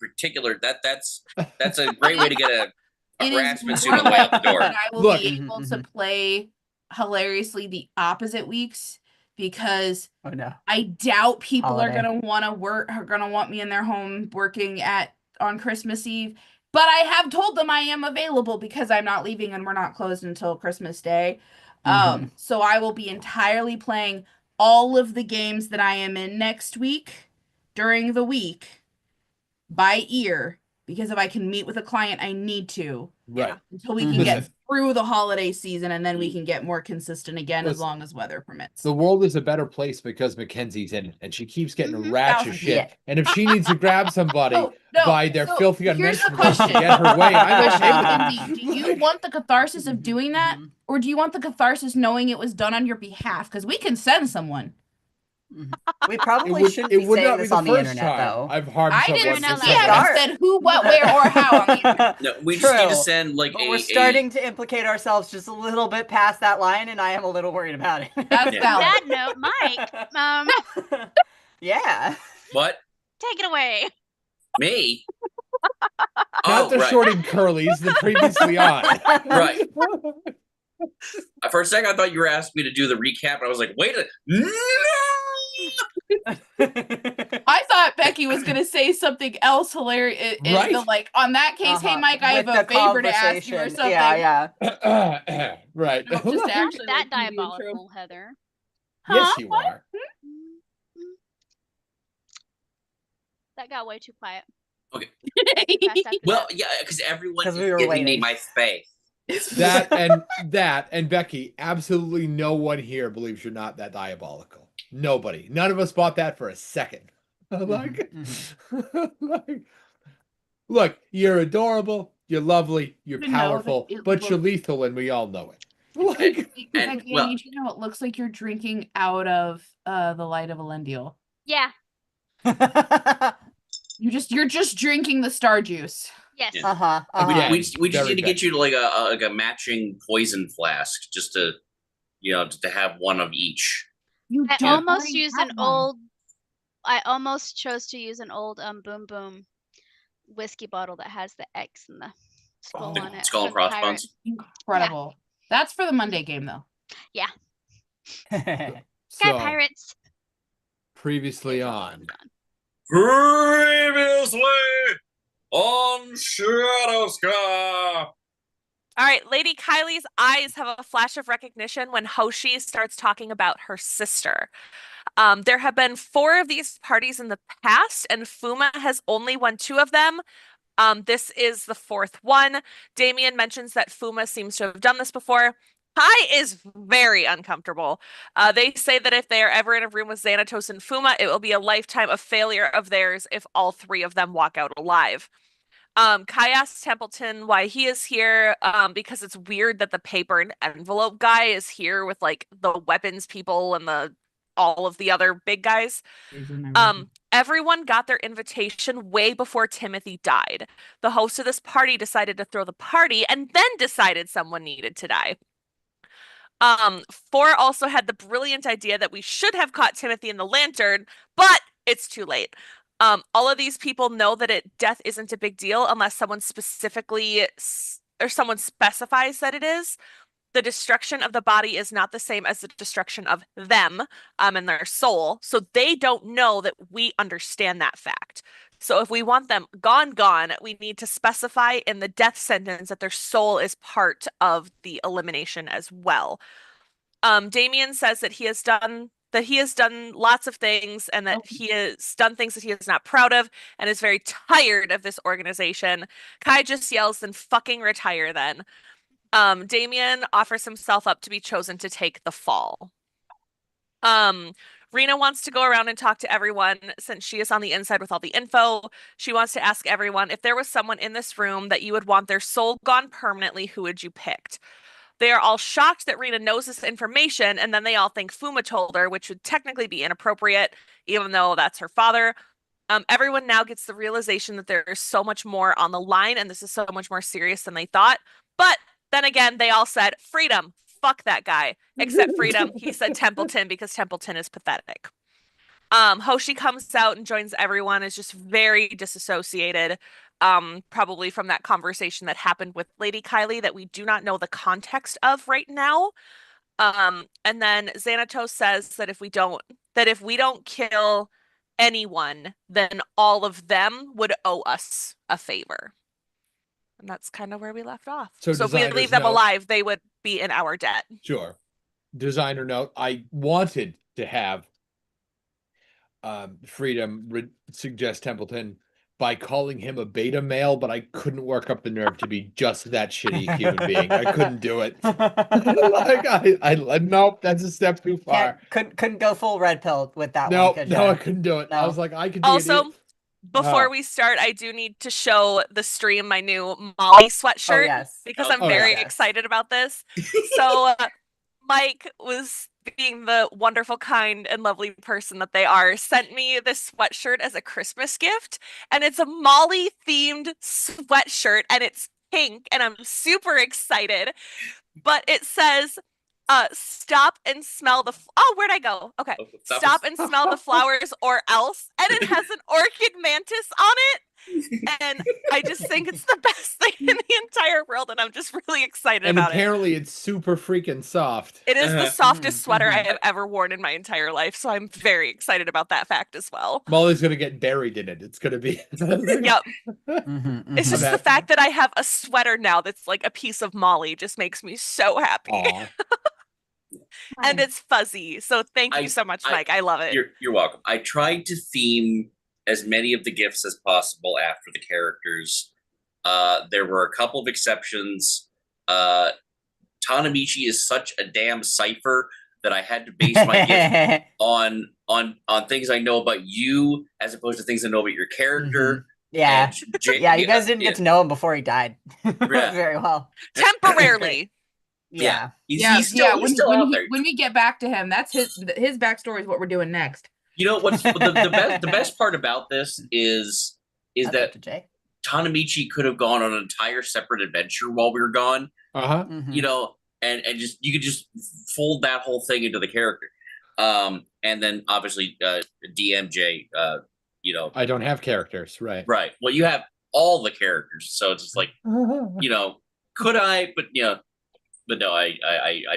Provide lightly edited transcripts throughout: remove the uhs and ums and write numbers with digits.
particular, that's a great way to get a It is harassment suit more on the way out the likely door. that I will Look. be able to play hilariously the opposite weeks because Oh no. I doubt people Holiday. are gonna want to work, are gonna want me in their home working on Christmas Eve. But I have told them I am available because I'm not leaving and we're not closed until Christmas Day. So I will be entirely playing all of the games that I am in next week during the week by ear because if I can meet with a client, I need to. Right. Until we can get through the holiday season and then we can get more consistent again as long as weather permits. The world is a better place because Mackenzie's in it, and she keeps getting ratchet Thousand- shit. yeah. And if she needs to grab somebody by their so filthy here's the unmentionables to question. get her way, I'm okay with Mackenzie, it. do you want the catharsis of doing that, or do you want the catharsis knowing it was done on your behalf? Because we can send someone. We probably shouldn't be saying this on the internet, though. I've harmed I someone. didn't. for We haven't someone. said who, what, where, or how on the internet. No, we just need to send like But we're starting to implicate ourselves just a little bit past that line, and I am a little worried about it. That's Yeah. valid. That note, Mike, Yeah. what? take it away. Me? Not the right. short and curlies, the previously on. Right. For a second, I thought you were asking me to do the recap, and I was like, wait a no! I thought Becky was going to say something else hilarious. Right. Like, on that case, hey, Mike, I have With a the favor to ask you or conversation. something. Yeah. Right. No, just to actually, That like, do the intro. diabolical, Heather. Yes, you are. That got way too quiet. Okay. Fast after Well, that. yeah, because everyone 'Cause is we were giving me waiting. my space. That and Becky, absolutely no one here believes you're not that diabolical. Nobody. None of us bought that for a second. Like, look, you're adorable, you're lovely, you're You know that powerful, it but you're looks- lethal, and we all know it. Like, And, Becky, well- I need you to know it looks like you're drinking out of the light of Elendil. Yeah. You're just drinking the star juice. Yes. Uh-huh. Yeah. We just Very need to get bad. you to like a matching poison flask, just to to have one of each. You I don't almost already used have an one. old. I almost chose to use an old Boom Boom whiskey bottle that has the X and the skull on it. Skull and for the pirate. crossbones. Incredible. That's for the Monday game, though. Sky so, Pirates. previously on. Previously on Shadow Scar. All right, Lady Kylie's eyes have a flash of recognition when Hoshi starts talking about her sister. There have been 4 of these parties in the past, and Fuma has only won 2 of them. This is the 4th one. Damien mentions that Fuma seems to have done this before. Kai is very uncomfortable. They say that if they are ever in a room with Xanatos and Fuma, it will be a lifetime of failure of theirs if all 3 of them walk out alive. Kai asks Templeton why he is here, because it's weird that the paper and envelope guy is here with like the weapons people and all of the other big guys. Everyone got their invitation way before Timothy died. The host of this party decided to throw the party and then decided someone needed to die. 4 also had the brilliant idea that we should have caught Timothy in the lantern, but it's too late. All of these people know that death isn't a big deal unless someone specifically or someone specifies that it is. The destruction of the body is not the same as the destruction of them and their soul. So they don't know that we understand that fact. So if we want them gone, we need to specify in the death sentence that their soul is part of the elimination as well. Damien says that he has done lots of things and that he has done things that he is not proud of and is very tired of this organization. Kai just yells, "Then fucking retire then." Damien offers himself up to be chosen to take the fall. Rena wants to go around and talk to everyone since she is on the inside with all the info. She wants to ask everyone, if there was someone in this room that you would want their soul gone permanently, who would you pick? They are all shocked that Rena knows this information, and then they all think Fuma told her, which would technically be inappropriate, even though that's her father. Everyone now gets the realization that there is so much more on the line, and this is so much more serious than they thought. But then again, they all said, freedom, fuck that guy. Except freedom, he said Templeton because Templeton is pathetic. Hoshi comes out and joins everyone, is just very disassociated, probably from that conversation that happened with Lady Kylie that we do not know the context of right now. And then Xanatos says that if we don't kill anyone, then all of them would owe us a favor. And that's kind of where we left off. So if we designers leave them know- alive, they would be in our debt. Sure. Designer note: I wanted to have Freedom suggest Templeton by calling him a beta male, but I couldn't work up the nerve to be just that shitty human being. I couldn't do it. Like I nope, that's a step too far. Couldn't go full red pill with that No, one. could no, ya? I couldn't do it. I No. was like, I could do Also, it. before Uh-huh. we start, I do need to show the stream my new Molly sweatshirt Oh, yes. because Oh, I'm oh, very yes. excited about this. So Mike was being the wonderful, kind, and lovely person that they are, sent me this sweatshirt as a Christmas gift, and it's a Molly themed sweatshirt, and it's pink, and I'm super excited. But it says, "Stop and smell the." Oh, where'd I go? Okay, stop and smell the flowers, or else, and it has an orchid mantis on it. And I just think it's the best thing in the entire world, and I'm just really excited And about it. apparently it's super freaking soft. It is the softest sweater I mhm. have ever worn in my entire life, so I'm very excited about that fact as well. Molly's gonna get buried in it. It's gonna be Yep. Mhm, It's mhm. just the That- fact that I have a sweater now that's like a piece of Molly just makes me so happy. Aw. And it's fuzzy. So thank you so much, Mike. I love it. You're welcome. I tried to theme as many of the gifts as possible after the characters. There were a couple of exceptions. Tanamichi is such a damn cipher that I had to base my gift on things I know about you as opposed to things I know about your character. Yeah. And J- Yeah, you guys didn't get to know him before he died very well. Temporarily. Yeah. He's still out there. When we get back to him, that's his backstory is what we're doing next. You know what's the best part about this is That's up that to Jay. Tanamichi could have gone on an entire separate adventure while we were gone. Uh-huh. Mhm. You know, and just you could just fold that whole thing into the character. And then obviously DMJ, you know, I don't have characters, right? right. Well, you have all the characters, so it's just like, you know, could I? But you know, but no, I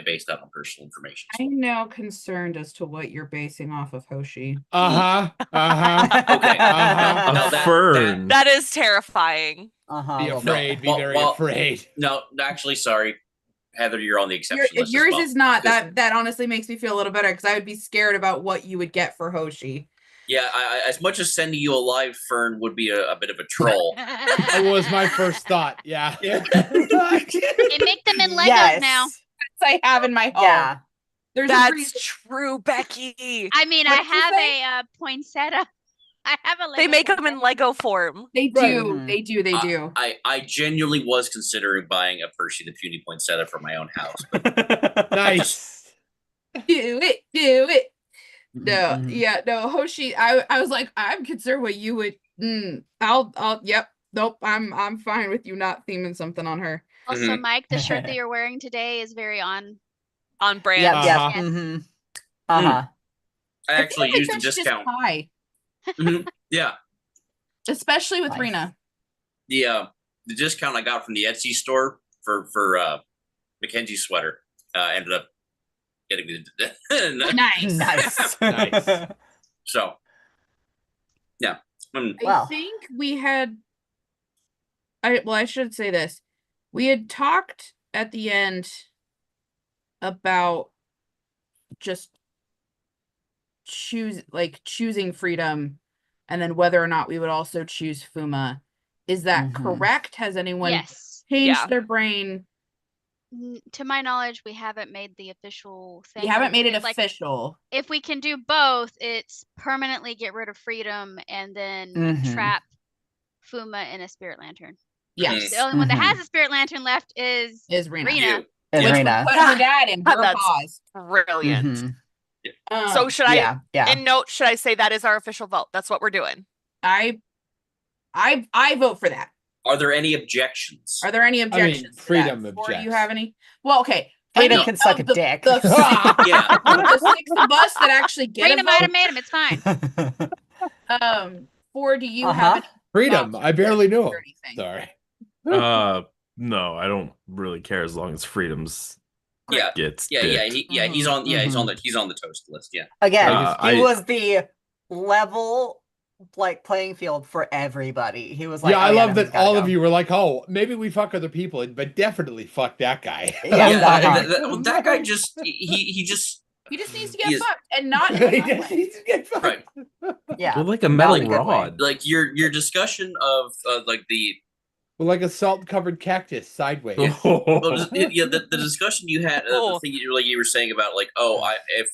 based that on personal information. I'm now concerned as to what you're basing off of Hoshi. Uh-huh. Uh-huh. Okay. Uh-huh. No, A fern. That is terrifying. Uh-huh. Be a little bit. afraid. Be Well, very well, afraid. No, actually, sorry, Heather, you're on the exception If list. yours as well. is not, Because- that honestly makes me feel a little better because I would be scared about what you would get for Hoshi. Yeah, I, as much as sending you a live fern would be a bit of a troll. That was my first thought. Yeah. Yeah. They make them in Legos Yes. now. I have in my home. Yeah. There's a That's reason. true, Becky. I mean, What I did you have say? a poinsettia. I have a Lego They make them in poinsettia. Lego form. They Right. do. Mhm. They do. They do. I genuinely was considering buying a Percy the Puny Poinsettia for my own house. But Nice. Do it. Do it. No. Mhm. Yeah. No. Hoshi. I was like, I'm concerned what you would. I'll. Yep. Nope. I'm fine with you not theming something on her. Also, Mhm. Mike, the shirt that you're wearing today is very on. On brand. Yep, yep. Uh-huh. Mhm. Uh-huh. I actually feel like used a that's just discount. high, Mhm. Yeah, especially with Nice. Rena. the discount I got from the Etsy store for Mackenzie's sweater ended up getting me the Nice. Nice. Nice. so yeah. Mm. I Well. think we had. I should say this. We had talked at the end about just choosing freedom, and then whether or not we would also choose Fuma. Is that Mhm. correct? Has anyone Yes. changed Yeah. their brain? To my knowledge, we haven't made the official thing. We haven't made it Like, official. if we can do both, it's permanently get rid of freedom and then Mhm. trap Fuma in a spirit lantern. Yes, The only one that Mhm. has a spirit lantern left is is Rena. Rena. You. Is Which would Rena. put her dad in her That's- paws. Brilliant. Mhm. So should I, Yeah, yeah. in note, should I say that is our official vote? That's what we're doing. I vote for that. Are there any objections? Are there any objections? to that? freedom Or do you objects. have any? Well, okay. Freedom Any can suck a of the- dick. the Yeah. the 6 of us that actually get a Freedom might have vote. made him. It's fine. Or do you Uh-huh. have any Freedom. thoughts I barely knew or him. anything? Sorry. No, I don't really care as long as Freedom's Yeah. gets Yeah, dicked. he's on Mhm. he's on the toast list. Yeah. Again, I he just- was the level like playing field for everybody. He was like, yeah, I oh, love no, that he's gotta all go. of you were like, "Oh, maybe we fuck other people, but definitely fuck that guy." Yeah, Yeah, uh-huh. that guy just he just He just needs to He get is- fucked and not in a He fun just way. needs to get fucked. Right. Yeah. We're like a Not metal in a good way. rod. like your discussion of like the Well, like a salt-covered cactus sideways. the discussion you had Oh. the thing you were saying about like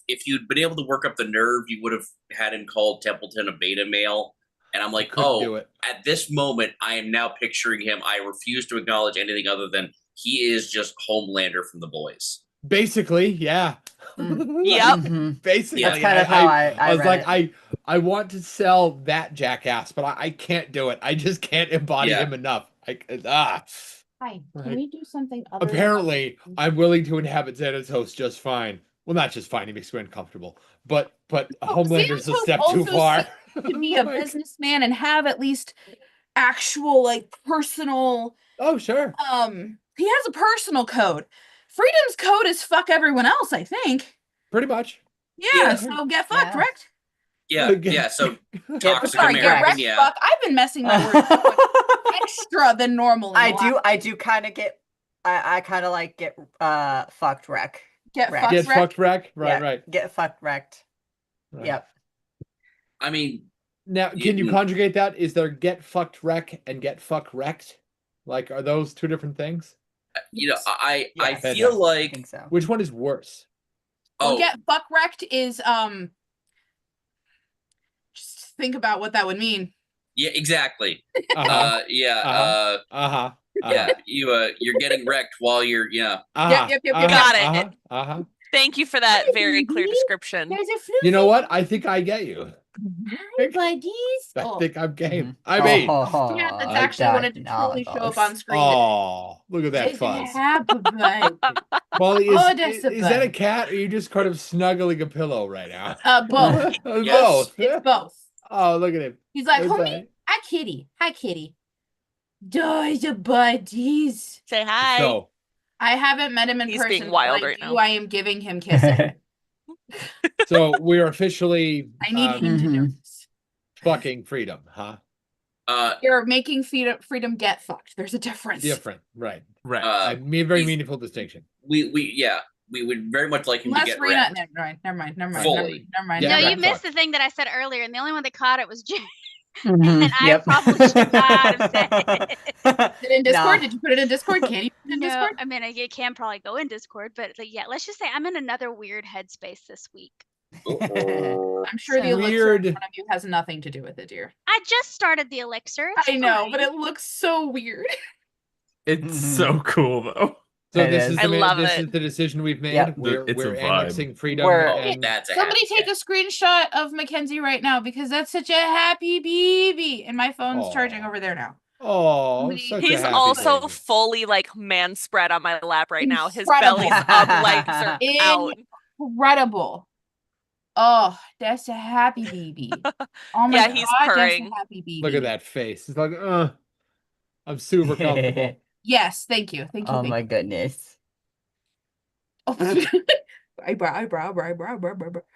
if you'd been able to work up the nerve you would have had him call Templeton a beta male, and I'm like, Couldn't do it. at this moment I am now picturing him. I refuse to acknowledge anything other than he is just Homelander from The Boys. Basically, yeah. Yep. Mhm. Basically, That's kind of how I was read like, it. I want to sell that jackass, but I can't do it. I just can't embody Yeah. him enough. Hi, Right. can we do something other than- Apparently, I'm willing to inhabit Xanatos just fine. Well, not just fine. He makes me uncomfortable. But Homelander's a Xanatos step too also far. to be a Like, businessman and have at least actual like personal oh, sure. he has a personal code. Freedom's code is fuck everyone else, I think. Pretty much. Yeah, Yeah. so get fucked, Yeah. wrecked. Yeah, Okay. yeah. So Get toxic Sorry, get American. wrecked, Yeah, fuck. I've been messing my words up extra than normal. in the last- I do kind of get I kind of like get fucked wreck. get Wrecked. fucked, Get wrecked. fucked, wreck. Right, Yeah, right. Get fucked wrecked. right. Yep. I mean, Now, can you Mm. conjugate that? Is there get fucked wreck and get fuck wrecked? Like, are those two different things? you know, I Yes. feel I I like think so. Which one is worse? Well, oh get fuck wrecked is just think about what that would mean. yeah, exactly. Uh-huh. Yeah, Uh-huh. Uh-huh. yeah. You're getting wrecked while you're Uh-huh. yep, yep, uh-huh, got it. Uh-huh. Uh-huh. Thank you for that very clear description. There's a flu. You know what? I think I get you. Hi, buddies. I Oh. think I'm game. Mhm. I mean, Oh, Yeah, that's I actually got wanted to totally show up on screen. oh, look at that It's fuzz. happy, bud. Molly, Oh, that's is a that a bud. cat, or are you just kind of snuggling a pillow right now? Both. Yes. Both. It's both. Oh, look at him. He's like, That's homie, right. hi, kitty. Hi, kitty. Does a buddies. Say hi. So, I haven't met him in He's person. being but wild I right do. now. I am giving him kisses. so we're officially I need him to know Mhm. this. fucking freedom, huh? You're making freedom get fucked. There's a difference. Different, right? Right. I mean, very he's- meaningful distinction. we would very much like him Unless to get Rena, wrecked. never mind. Fully. Never mind. Yeah, No, right. you Fuck. missed the thing that I said earlier, and the only one that caught it was Jay. Mhm, And I yep. probably should not have said it. Is it in Discord? Nah. Did you put it in Discord? Can you put it in No, Discord? I mean, I can probably go in Discord, but like, yeah, let's just say I'm in another weird headspace this week. Uh-oh. I'm sure the elixir Weird. in front of you has nothing to do with it, dear. I just started the elixir. It's I know, but fine. it looks so weird. It's Mhm. so cool though. So It this is. is I the love this it. is the decision we've made. Yep. We're It's a we're vibe. annexing freedom. We're- and That's a Somebody happy take a screenshot of Mackenzie right now because that's such a happy baby. And my phone's charging Aw. over there now. oh, Somebody- such a He's happy also baby. fully like man spread on my lap right now. His Incredible. belly's up, legs are out. Incredible. Oh, that's a happy baby. Oh my Yeah, god, he's that's purring. a happy baby. Look at that face. It's like, I'm super comfortable. Yes, thank you. Thank you. Oh thank my you. goodness. Oh. eyebrow.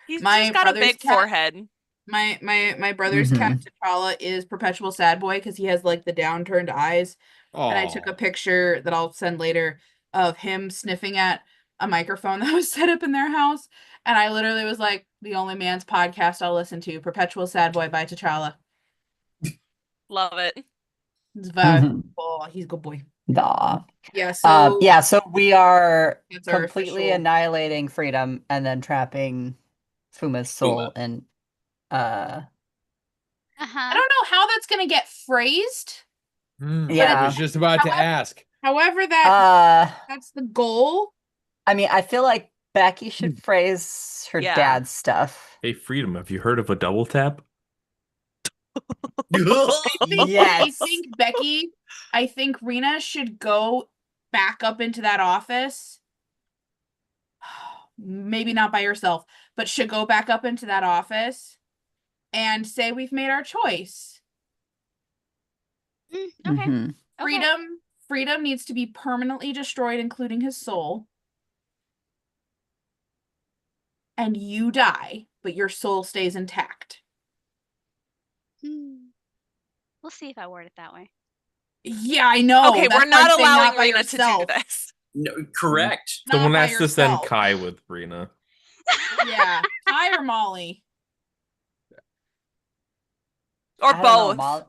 He's My just got a brother's big cat- forehead. My brother's cat T'Challa is perpetual sad boy because he has like the downturned eyes. And I took Aw. a picture that I'll send later of him sniffing at a microphone that was set up in their house. And I literally was like, the only man's podcast I'll listen to, Perpetual Sad Boy by T'Challa. Love it. It's vibe. Mhm. Oh, he's a good boy. Nah. Yeah, so Yeah, so we are that's our completely official- annihilating freedom and then trapping Fuma's soul and Uh-huh. I don't know how that's gonna get phrased. I Yeah. was just about to However- ask. However, that's the goal. I mean, I feel like Becky should phrase her Yeah. dad's stuff. Hey, Freedom, have you heard of a double tap? Yes. I think Rena should go back up into that office maybe not by herself, but should go back up into that office and say we've made our choice. Okay. Mhm. Okay. Freedom needs to be permanently destroyed, including his soul. And you die, but your soul stays intact. We'll see if I word it that way. Yeah, I know. Okay, that's we're why I'm not saying allowing not by Rena to do yourself. this. No, correct. Not Someone by has to send yourself. Kai with Rena. Yeah, Kai or Molly. Or I don't know,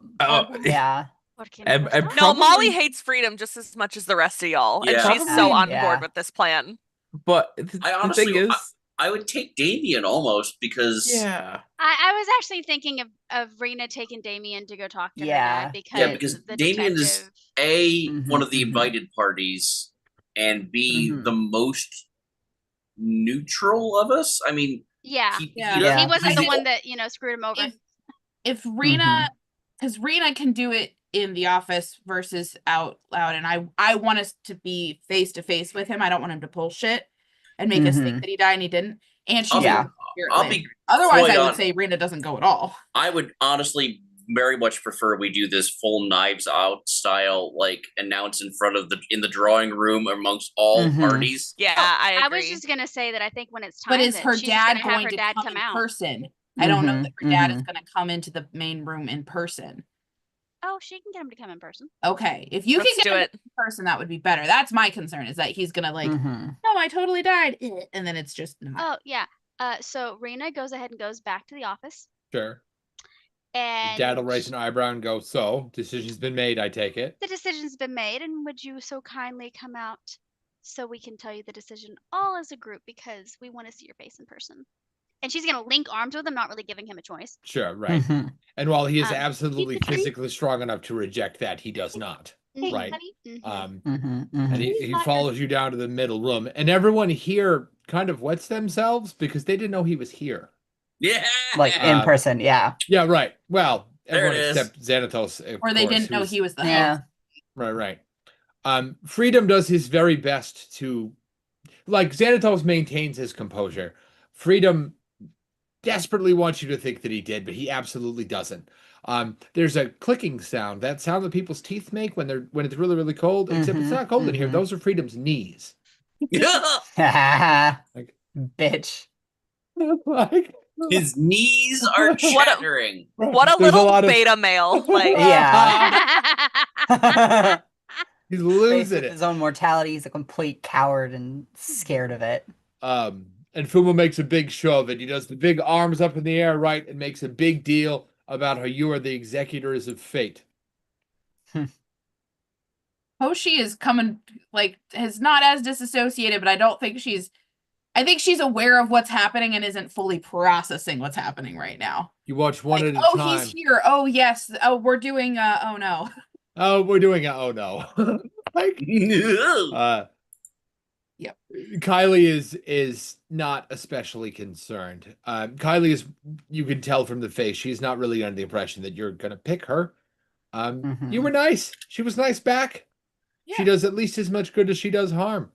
both. Yeah. Porque And- me and gusta. No, Molly Probably- hates freedom just as much as the rest of y'all, and Yeah. she's so on Yeah. board with this plan. But I the honestly, thing is, I would take Damien almost because yeah. I was actually thinking of Rena taking Damien to go talk to her Yeah. dad because, Yeah, because the Damien is detective. A, one Mhm, of the mhm. invited parties, and B, Mhm. the most neutral of us. I mean, Yeah. he Yeah. doesn't- He wasn't the he's one that, screwed him over. If Rena, because Rena can do it in the office versus out loud, and I want us to be face to face with him. I don't want him to pull shit and make us think Mhm. that he died and he didn't. And she's Yeah. doing spirit I'll land. be Otherwise, quite I would hon- say Rena doesn't go at all. I would honestly very much prefer we do this full Knives Out style, like announce in the drawing room amongst all Mhm. parties. Yeah, Oh, I I agree. was just gonna say that I think when it's time, But is that her she's just dad gonna have going her to dad come come in out. person? I don't know that her dad is Mhm. going to come into the main room in person. Oh, she can get him to come in person. Okay, if you Let's can do get him it. in person, that would be better. That's my concern, is that he's gonna like, Mhm. no, I totally died, and then it's just not. Oh yeah. So Rena goes ahead and goes back to the office, Sure. and Dad will raise an eyebrow and go, so, decision's been made, I take it. the decision's been made, and would you so kindly come out so we can tell you the decision all as a group because we want to see your face in person. And she's gonna link arms with him, not really giving him a choice. Sure, right. Mhm. And while he is Um, absolutely keep the treat. physically strong enough to reject that, he does not. Mhm, Right. honey. Mhm. Mhm. And Mhm. he Not your- follows you down to the middle room. And everyone here kind of wets themselves because they didn't know he was here. Yeah. Like in person, yeah. Yeah, right. Well, There it everyone is. except Xanatos, of Or they course, didn't know who's- he was the Yeah. host. Right. Freedom does his very best to, like, Xanatos maintains his composure. Freedom desperately wants you to think that he did, but he absolutely doesn't. There's a clicking sound, that sound that people's teeth make when it's really, really cold, except it's Mhm, not cold in here. mhm. Those are Freedom's knees. Like- Bitch. Like, His knees are What a- chattering. What a there's little lot of- beta male. Like, Yeah. He's Faced losing with it. his own mortality, he's a complete coward and scared of it. And Fuma makes a big show of it. He does the big arms up in the air, right, and makes a big deal about how you are the executors of fate. Hoshi is coming, like, is not as disassociated, but I think she's aware of what's happening and isn't fully processing what's happening right now. You watch one Like, at a oh, time. he's here. Oh, yes. Oh, we're doing, oh no. Oh, we're doing it. Oh no. Like, Yep. Kylie is not especially concerned. Kylie is, you can tell from the face, she's not really under the impression that you're gonna pick her. You were nice. She was nice back. She Yeah. does at least as much good as she does harm.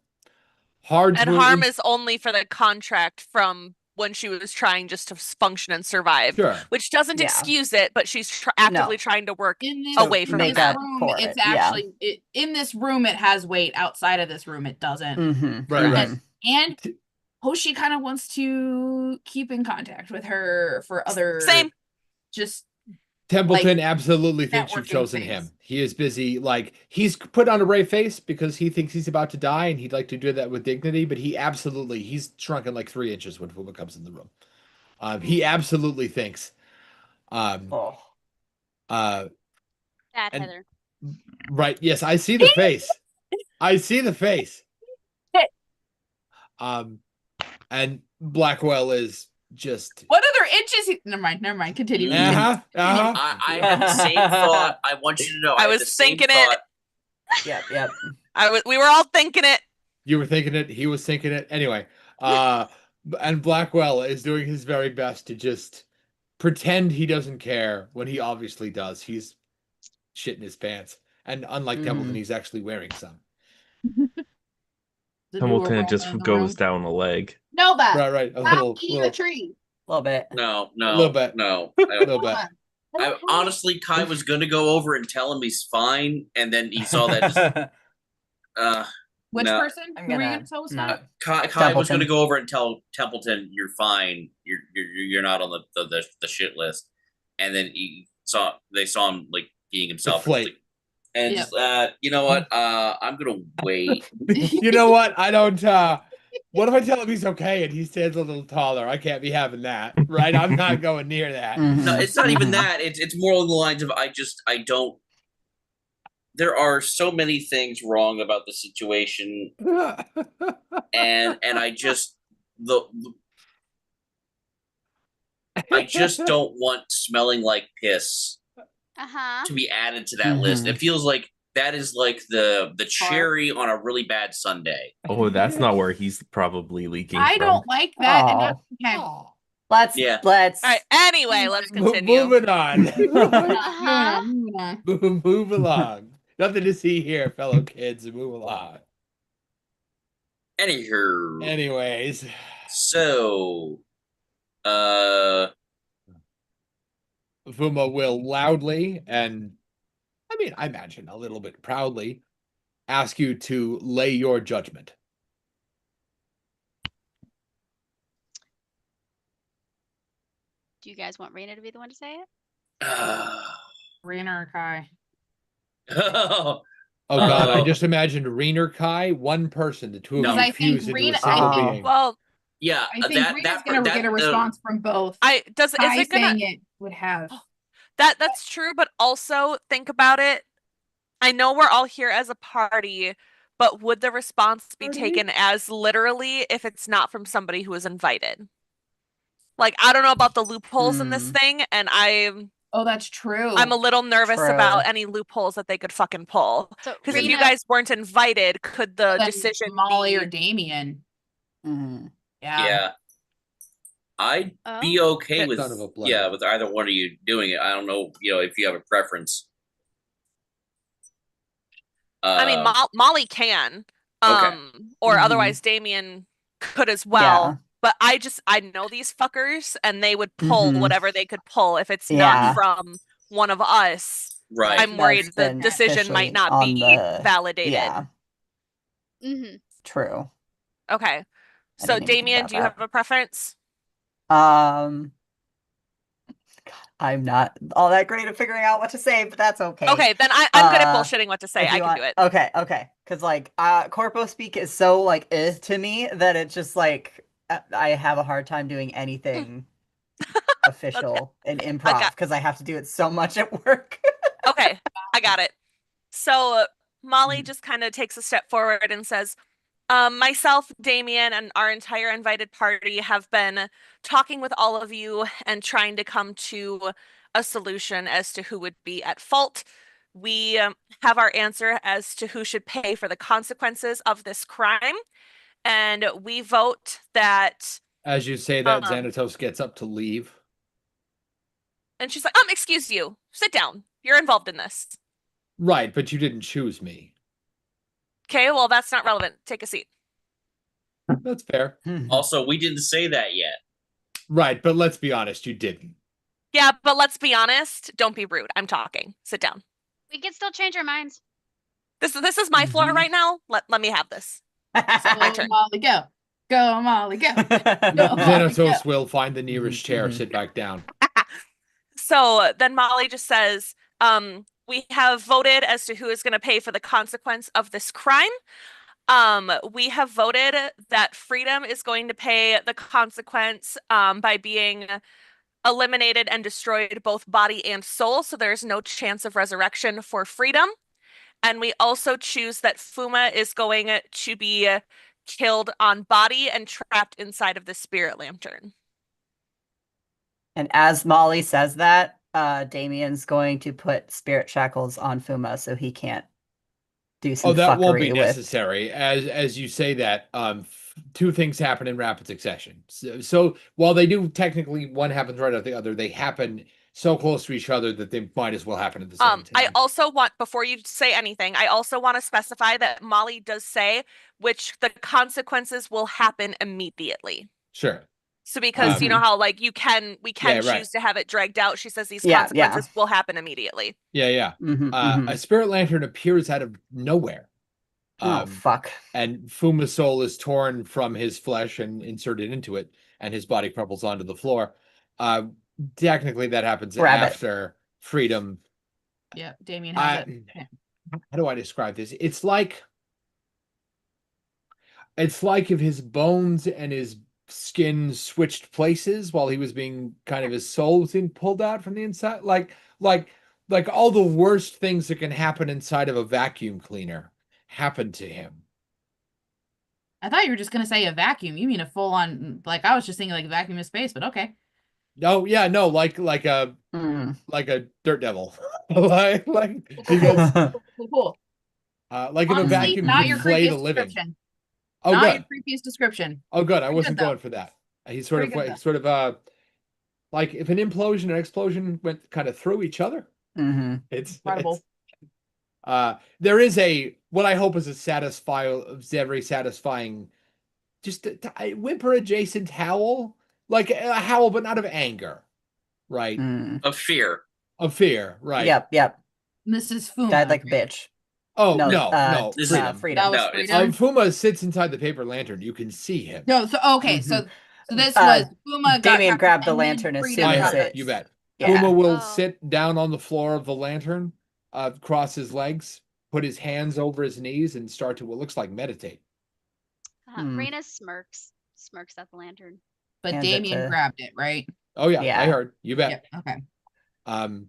Hard and to harm is only for the contract from when she was trying just to function and survive, sure. which doesn't Yeah. excuse it, but she's actively trying to work. In this, Away from this that. room, For it's it, yeah. actually, in this room, it has weight. Outside of this room, it doesn't. Mhm. Right. And Hoshi kind of wants to keep in contact with her for other, Same. just Templeton absolutely thinks you've networking chosen things. him. He is busy, like, he's put on a brave face because he thinks he's about to die and he'd like to do that with dignity, but he's shrunken like 3 inches when Fuma comes in the room. He absolutely thinks. Oh. Bad And- Heather. Right, yes, I see the face. I see the face. And Blackwell is just what other inches? Never mind. Continue. uh-huh. I had the same thought. I want you to know. I had was the same thinking it. thought. Yep. We were all thinking it. You were thinking it, he was thinking it. Anyway, and Blackwell is doing his very best to just pretend he doesn't care when he obviously does. He's shitting his pants. And unlike Templeton, he's actually wearing some. to do a Templeton roll just in the goes room. down a leg. Nova, Right. A stop eating a little, tree. A little bit. No, little bit. no. little bit. Nova, I honestly, Kai was gonna go over and tell him he's fine, and then he saw that. Just, which no. person? I'm Who were you gonna- gonna tell us no. that? Kai was gonna Templeton. go over and tell Templeton you're fine. You're not on the shit list, and then they saw him like being himself. Deflate. And Yep. just, you know what? I'm gonna wait. You know what? I don't. What if I tell him he's okay and he stands a little taller? I can't be having that, right? I'm not going near that. No, it's not even Mhm. that. It's more along the lines of I don't. There are so many things wrong about the situation, and I just I just don't want smelling like piss Uh-huh. to be added to that list. It feels like that is like the cherry on a really bad sundae. Oh, that's not where he's probably leaking I from. don't like that. And Oh. that's okay. Let's Yeah. let's All right. Anyway, let's continue. Moving on. Uh-huh. Moving on. Move along. Nothing to see here, fellow kids. Move along. Anywho, Anyways, so Fuma will loudly and, I mean, I imagine a little bit proudly, ask you to lay your judgment. Do you guys want Raina to be the one to say it? Rainer or Kai? Oh God, I Oh. just imagined Reener Kai, one person, the two of No. you Because I think fused into a Rena- single I think- being. Well, yeah, I think Rena's gonna get a response from both. is Kai it gonna saying it would have. that's true, but also think about it. I know we're all here as a party, but would the response be Party? taken as literally if it's not from somebody who was invited? Like, I don't know about the loopholes in this Hmm. thing, and Oh, that's true. I'm a little nervous about True. any loopholes that they could fucking pull. So Because if you Raina- guys weren't invited, could the Then decision Molly be or Damien. Mhm. Yeah. I'd Oh. be okay Son with of a blood. with either one of you doing it. I don't know, if you have a preference. I mean, Molly can, Okay. or Mhm. otherwise Damien could as well. Yeah. But I know these fuckers, and they would pull Mhm. whatever they could pull. If it's Yeah. not from one of us, Right. I'm worried That's the been decision might officially not on be the- validated. Yeah, Mm-hmm. true. Okay. I So didn't even think Damien, about do you that. have a preference? God, I'm not all that great at figuring out what to say, but that's okay. Okay, then I'm good at Uh, bullshitting what to say. If I you can want- do it. Okay. Because like corpo speak is so like to me that it's just like I have a hard time doing anything official in improv because I have to do it so much at work. Okay, I got it. So Molly Mm-hmm. just kind of takes a step forward and says, myself, Damien, and our entire invited party have been talking with all of you and trying to come to a solution as to who would be at fault. We have our answer as to who should pay for the consequences of this crime. And we vote that. As you say that, Um, Xanatos gets up to leave. And she's like, excuse you, sit down. You're involved in this. Right, but you didn't choose me. Okay, well, that's not relevant. Take a seat. That's fair. Also, we didn't say that yet. Right, but let's be honest, you didn't. Yeah, but let's be honest. Don't be rude. I'm talking. Sit down. We can still change our minds. This is my floor Mhm. right now. Let me have this. So my turn. Molly, go. Go, Molly, go. No. Xanatos will find the nearest chair, Mhm. sit back down. So then Molly just says, we have voted as to who is going to pay for the consequence of this crime. We have voted that Freedom is going to pay the consequence by being eliminated and destroyed both body and soul, so there's no chance of resurrection for Freedom. And we also choose that Fuma is going to be killed on body and trapped inside of the spirit lantern. And as Molly says that, Damien's going to put spirit shackles on Fuma so he can't do some Oh, that won't be fuckery with. necessary. As you say that, two things happen in rapid succession. So while they do technically one happens right after the other, they happen so close to each other that they might as well happen at the same time. I also want, before you say anything, I also want to specify that Molly does say which the consequences will happen immediately. Sure. So because you know how like we can Yeah, choose right. to have it dragged out. She says these Yeah, consequences will happen immediately. Yeah. A spirit lantern appears out of nowhere. Oh fuck. And Fuma's soul is torn from his flesh and inserted into it, and his body crumples onto the floor. Technically that happens after Freedom. Yeah, Damien has it. How do I describe this? It's like if his bones and his skin switched places while he was being kind of his soul was being pulled out from the inside. Like all the worst things that can happen inside of a vacuum cleaner happened to him. I thought you were just gonna say a vacuum. You mean a full on, like I was just thinking like vacuum of space, but okay. No, yeah, no, like a dirt devil. like he goes, Cool. like in a Honestly, vacuum not could your flay the creepiest living. description. Oh, Not good. your creepiest description. Oh, good. I Pretty wasn't good, though. going for that. He's sort Pretty of good, though. like if an implosion and explosion went kind of through each other. It's Incredible. There is what I hope is a very satisfying, just a whimper adjacent howl, like a howl, but not of anger, right? Of fear. Of fear, right? Yep. Mrs. Fuma. Died like a bitch. Oh No, no, this Freedom. Freedom. That was No, it's- Freedom. Fuma sits inside the paper lantern. You can see him. No, so okay, so this Uh, was Fuma got Damien captured grabbed the and then lantern as Freedom soon I as got heard, it- you bet. Yeah. Fuma will Oh. sit down on the floor of the lantern, cross his legs, put his hands over his knees, and start to what looks like meditate. Raina smirks at the lantern. But Hands it Damien to- grabbed it, right? Oh yeah, Yeah. I heard. You bet. Yeah. Okay.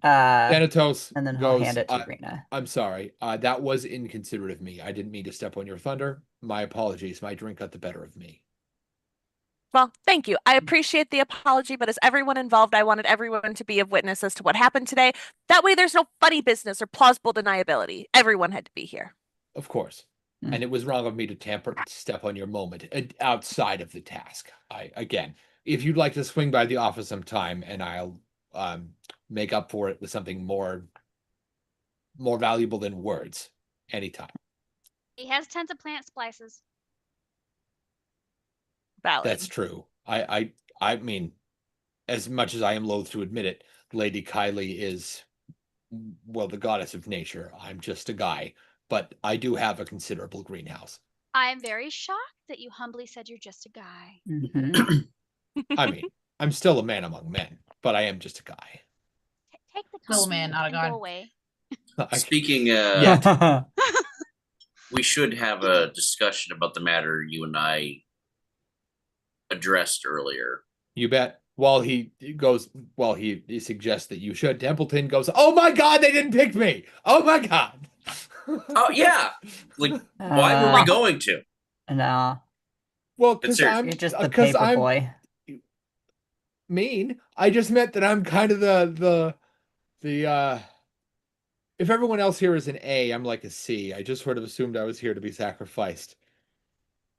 Thanatos and then I'll goes, hand it to Rena. I'm sorry. That was inconsiderate of me. I didn't mean to step on your thunder. My apologies. My drink got the better of me. Well, thank you. I appreciate the apology, but as everyone involved, I wanted everyone to be of witness as to what happened today. That way there's no funny business or plausible deniability. Everyone had to be here. Of course. And it was wrong of me to step on your moment outside of the task. Again, if you'd like to swing by the office sometime, and I'll make up for it with something more valuable than words, anytime. He has tons of plant splices. Valid. That's true. I mean, as much as I am loath to admit it, Lady Kylie is, well, the goddess of nature. I'm just a guy, but I do have a considerable greenhouse. I'm very shocked that you humbly said you're just a guy. I mean, I'm still a man among men, but I am just a guy. Take the Still a man, compliment not a and god. go away. Speaking, Yeah. we should have a discussion about the matter you and I addressed earlier. You bet. While he suggests that you should, Templeton goes, "Oh my God, they didn't pick me! Oh my God!" Oh yeah, like why were we going to? No, Well, It's because serious. I'm you're just the because paper I'm boy. mean. I just meant that I'm kind of the if everyone else here is an A, I'm like a C. I just sort of assumed I was here to be sacrificed.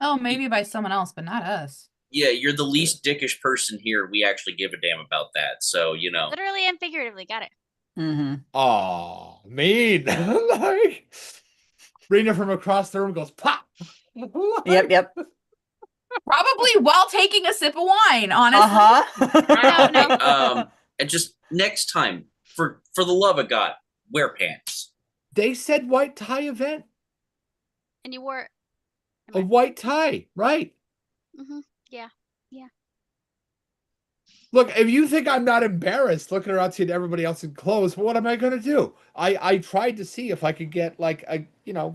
Oh, maybe by someone else, but not us. Yeah, you're the least dickish person here. We actually give a damn about that. So Literally and figuratively, got it. Aw, mean. Like Rena from across the room goes pop. Yep. Probably while taking a sip of wine, honestly. Uh-huh. And just next time, for the love of God, wear pants. They said white tie event. And you wore. A white tie, right? Yeah. Look, if you think I'm not embarrassed looking around seeing everybody else in clothes, what am I going to do? I tried to see if I could get like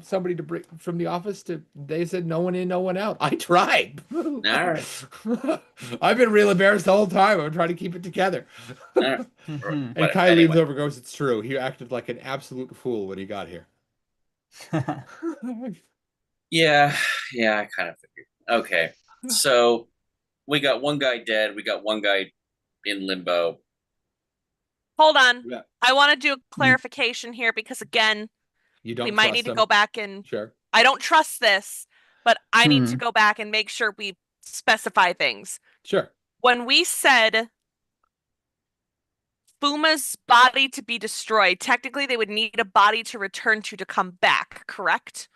somebody to bring from the office to. They said no one in, no one out. I tried. All right. I've been real embarrassed the whole time. I'm trying to keep it together. All right. And But Kai anyway. leans over, and goes, "It's true. He acted like an absolute fool when he got here." Yeah, I kind of figured. Okay, so we got one guy dead. We got one guy in limbo. Hold on. Yeah. I want to do a clarification here because again, You don't. we might need trust to him? go back and Sure. I don't trust this, but I need to go back and make sure we specify things. Sure. When we said Fuma's body to be destroyed, technically they would need a body to return to come back, correct?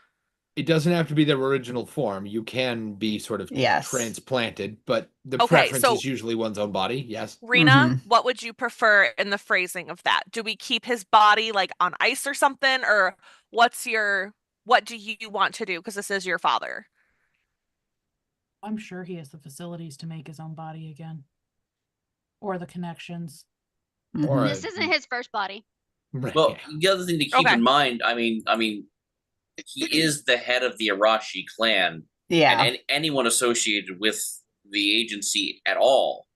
It doesn't have to be their original form. You can be sort of Yes. transplanted, but the Okay, preference so- is usually one's own body. Yes. Rena, what would you prefer in the phrasing of that? Do we keep his body like on ice or something? Or what do you want to do? Because this is your father. I'm sure he has the facilities to make his own body again. Or the connections. Or This isn't his first body. Right, Well, yeah. the other thing to keep Okay. in mind, I mean, he is the head of the Arashi clan, Yeah. and anyone associated with the agency at all,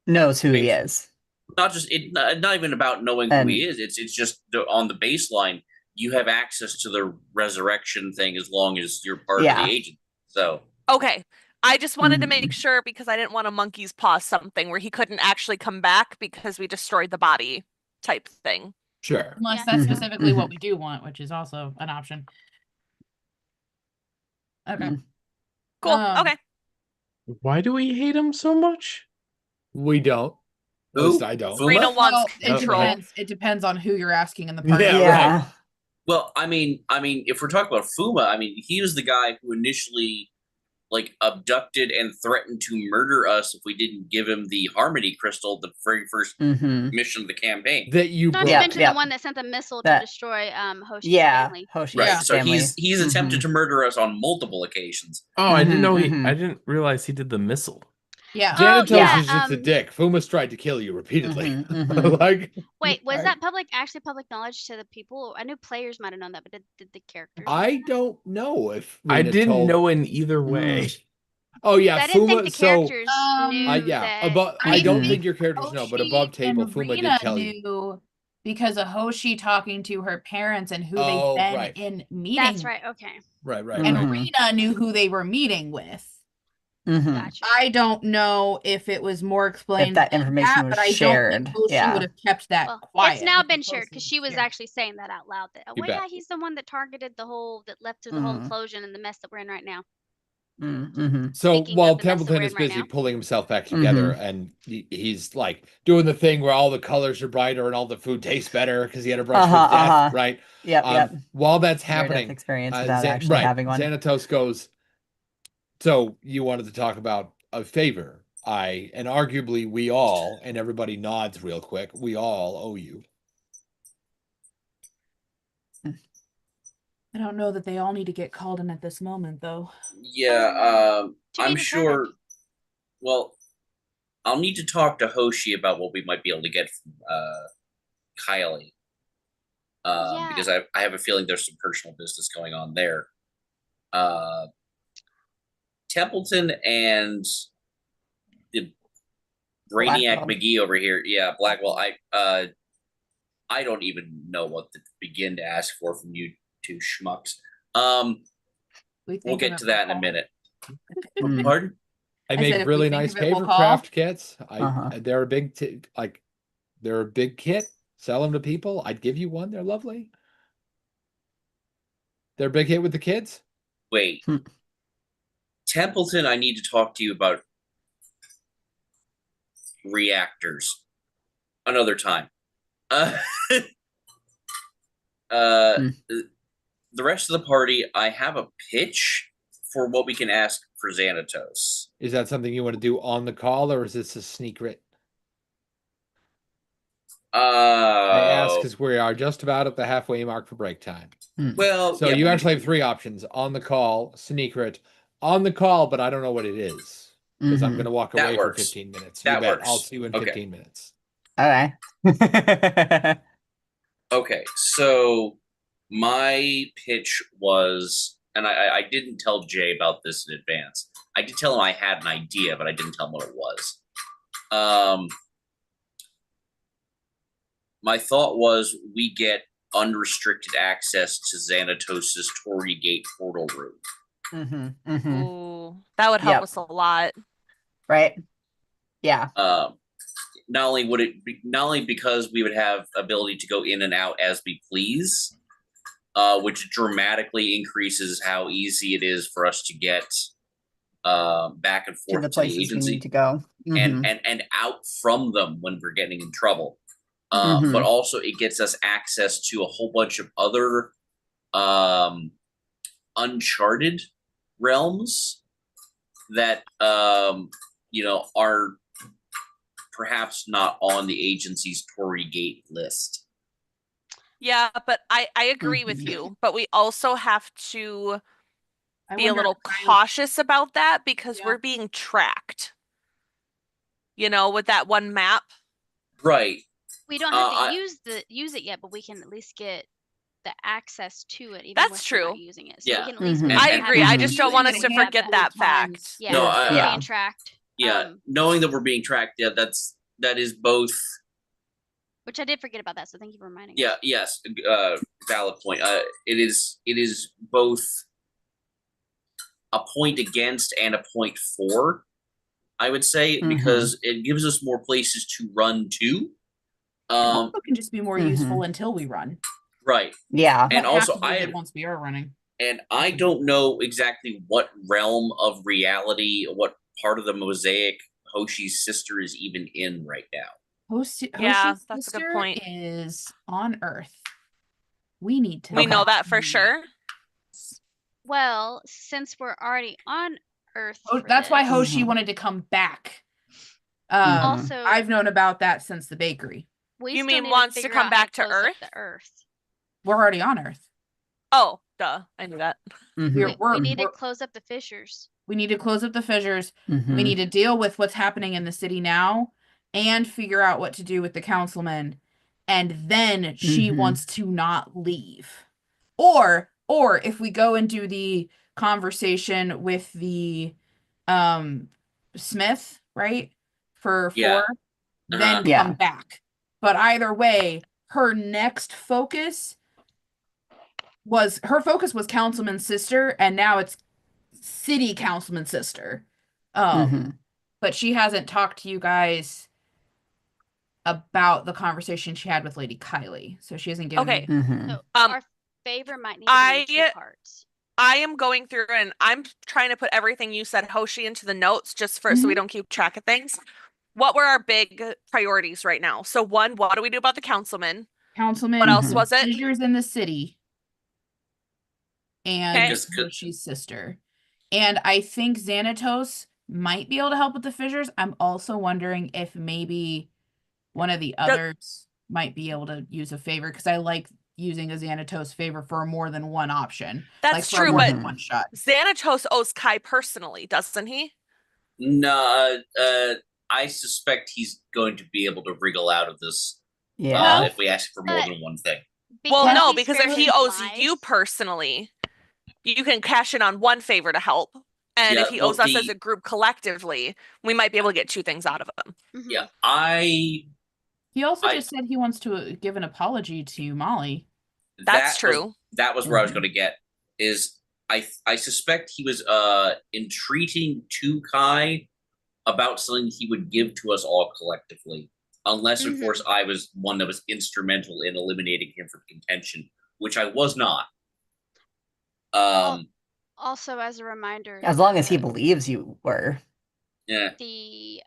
Knows who he is. not just it, not even about knowing who he is. It's just on the baseline, you have access to the resurrection thing as long as you're part of Yeah. the agent. So Okay. I just wanted to make Mhm. sure because I didn't want a monkey's paw something where he couldn't actually come back because we destroyed the body type thing. Sure. Unless Yeah. that's Mhm, specifically what mhm. we do want, which is also an option. Okay. Mm. Cool. Okay. Why do we hate him so much? We don't. At Who? least I don't. Fuma? Rena wants Well, it control. depends. It depends on who you're asking in the party. Yeah, Yeah. well, I mean, if we're talking about Fuma, he was the guy who initially abducted and threatened to murder us if we didn't give him the Harmony Crystal the very first Mm-hmm. mission of the campaign. That you Not to Yeah, mention yeah. the one that sent the missile That- to destroy Hoshi's Yeah. family. Hoshi's Right. Yeah. So family. he's attempted Mhm. to murder us on multiple occasions. Oh, I didn't know he. Mhm. I didn't realize he did the missile. Yeah. Oh, Xanatos yeah, is just a dick. Fuma's tried to kill you repeatedly. Mhm, mhm. Like, Wait, was I- that actually public knowledge to the people? I knew players might have known that, but did the characters? know I that? don't know if I Rena didn't told- know in either way. Oh yeah, I didn't think Fuma. the So characters knew yeah, that. above. I I don't think think your characters know, but above Hoshi table, and Fuma Rena did tell you. knew because of Hoshi talking to her parents and who Oh, they've been right. in meeting. That's right. Okay, Right, right, And right. Mhm. Rena knew who they were meeting with. Mhm. gotcha. I don't know if it was more explained that than information was but I don't shared, think Hoshi yeah. would have kept that Well, quiet. it's now if been Hoshi shared because she was shared. actually saying that out loud. That You well, yeah, bet. he's the one that targeted that left through the whole Mhm. implosion and the mess that we're in right now. Mm-hmm. So Speaking while of the mess that Templeton we're is in right busy now. pulling himself back together, and he's like doing the thing where all the colors are brighter and all the food tastes better because he had a brush with death, right? Yep, yep. While that's Near-death happening, experience without actually right, having one. Xanatos goes. So you wanted to talk about a favor, and arguably we all, and everybody nods real quick. We all owe you. I don't know that they all need to get called in at this moment, though. Yeah, To be I'm determined. sure. Well, I'll need to talk to Hoshi about what we might be able to get from Kylie, Yeah. because I have a feeling there's some personal business going on there. Templeton and the Brainiac Blackwell. McGee over here, yeah, Blackwell. I don't even know what to begin to ask for from you two schmucks. We'll think get of to it, that in a we'll minute. Mm. Pardon? I I make said if we really think nice of it, we'll paper call. craft kits. Uh-huh. They're a big they're a big kit. Sell them to people. I'd give you one. They're lovely. They're a big hit with the kids. Wait. Hmm. Templeton, I need to talk to you about reactors another time. The rest of the party, I have a pitch for what we can ask for Xanatos. Is that something you want to do on the call, or is this a secret? I ask because we are just about at the halfway mark for break time. Well, So yeah, you we- actually have three options: on the call, secret, on the call, but I don't know what it is because I'm Mhm. going to walk That away works. for 15 minutes. That You bet. works. I'll see you in Okay. 15 minutes. Okay. Okay, so my pitch was, and I didn't tell Jay about this in advance. I did tell him I had an idea, but I didn't tell him what it was. My thought was we get unrestricted access to Xanatos' Torii Gate portal room. Mm-hmm. Mm-hmm. Ooh, that would help Yep. us a lot. Right? Yeah. Not only because we would have ability to go in and out as we please, which dramatically increases how easy it is for us to get back and To forth the to the places we agency need to go. Mhm. and out from them when we're getting in trouble. But also it gets us access to a whole bunch of other uncharted realms that are perhaps not on the agency's Tory Gate list. Yeah, but I agree with you, but we also have to I be a wonder little if I- cautious about that because Yeah. we're being tracked. With that one map. Right. We don't have I- to use it yet, but we can at least get the access to it, even That's if we're not true. using it. So Yeah. we can at least Mhm. I have agree. I access just to don't it want and us to we have forget the- that times. fact. Yeah, No, we're Yeah. being tracked. Yeah, knowing that we're being tracked, that is both. Which I did forget about that, so thank you for reminding Yeah, us. yes, valid point. It is both a point against and a point for, I would say, because it gives us more places to run to. It also can just be more useful until we run. Right. Yeah. And Don't have also to do it once we are running. And I don't know exactly what realm of reality, what part of the mosaic Hoshi's sister is even in right now. Yeah, Hoshi's that's a good sister point. is on Earth. We need to. We know Okay. that for sure. Well, since we're already on Earth, for That's why this, Hoshi Mhm. wanted to come back. Also, I've known about that since the bakery. we You still mean need wants to figure come out how back to close up Earth? the Earth. We're already on Earth. Oh, duh. I knew that. We need to close up the fissures. We need to close up the fissures. We Mhm. need to deal with what's happening in the city now and figure out what to do with the councilman. And then she Mhm. wants to not leave. Or if we go and do the conversation with the Smith, right? For Yeah. 4, then Uh-huh. Yeah. come back. But either way, her next focus was councilman's sister, and now it's city councilman's sister. Mhm. But she hasn't talked to you guys about the conversation she had with Lady Kylie. So she hasn't given Okay. me Mhm. So Um, our favor might need to be in 2 parts. I am going through and I'm trying to put everything you said, Hoshi, into the notes just so we don't keep track of things. What were our big priorities right now? So 1, what do we do about the councilman? councilman. What else was it? Fissures in the city. And Okay. Just 'cause- Hoshi's sister. And I think Xanatos might be able to help with the fissures. I'm also wondering if maybe one of the others might be able to use a favor, because I like using a Xanatos favor for more than one option. That's for true, more but than one shot. Xanatos owes Kai personally, doesn't he? No, I suspect he's going to be able to wriggle out of this Yeah. if we ask for more But- than one thing. Well, no, he's because if he fairly owes wise- you personally, you can cash in on one favor to help. And Yeah, if he well, owes us as a group collectively, we might be able to get 2 things out of him. Mhm. Yeah, He also I- just said he wants to give an apology to Molly. That's true. That was where I was Mhm. going to get. Is I suspect he was entreating to Kai about something he would give to us all collectively, unless of Mhm. course I was one that was instrumental in eliminating him from contention, which I was not. Also, as a reminder, As long as he believes you were. Yeah. the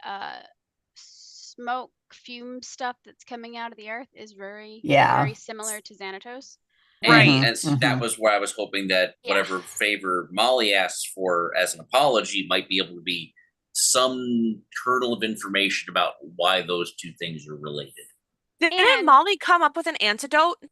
smoke fume stuff that's coming out of the earth is very similar to Xanatos. Right. And Mhm. that was where I was hoping that Yeah. whatever favor Molly asks for as an apology might be able to be some kernel of information about why those 2 things are related. Didn't And- Molly come up with an antidote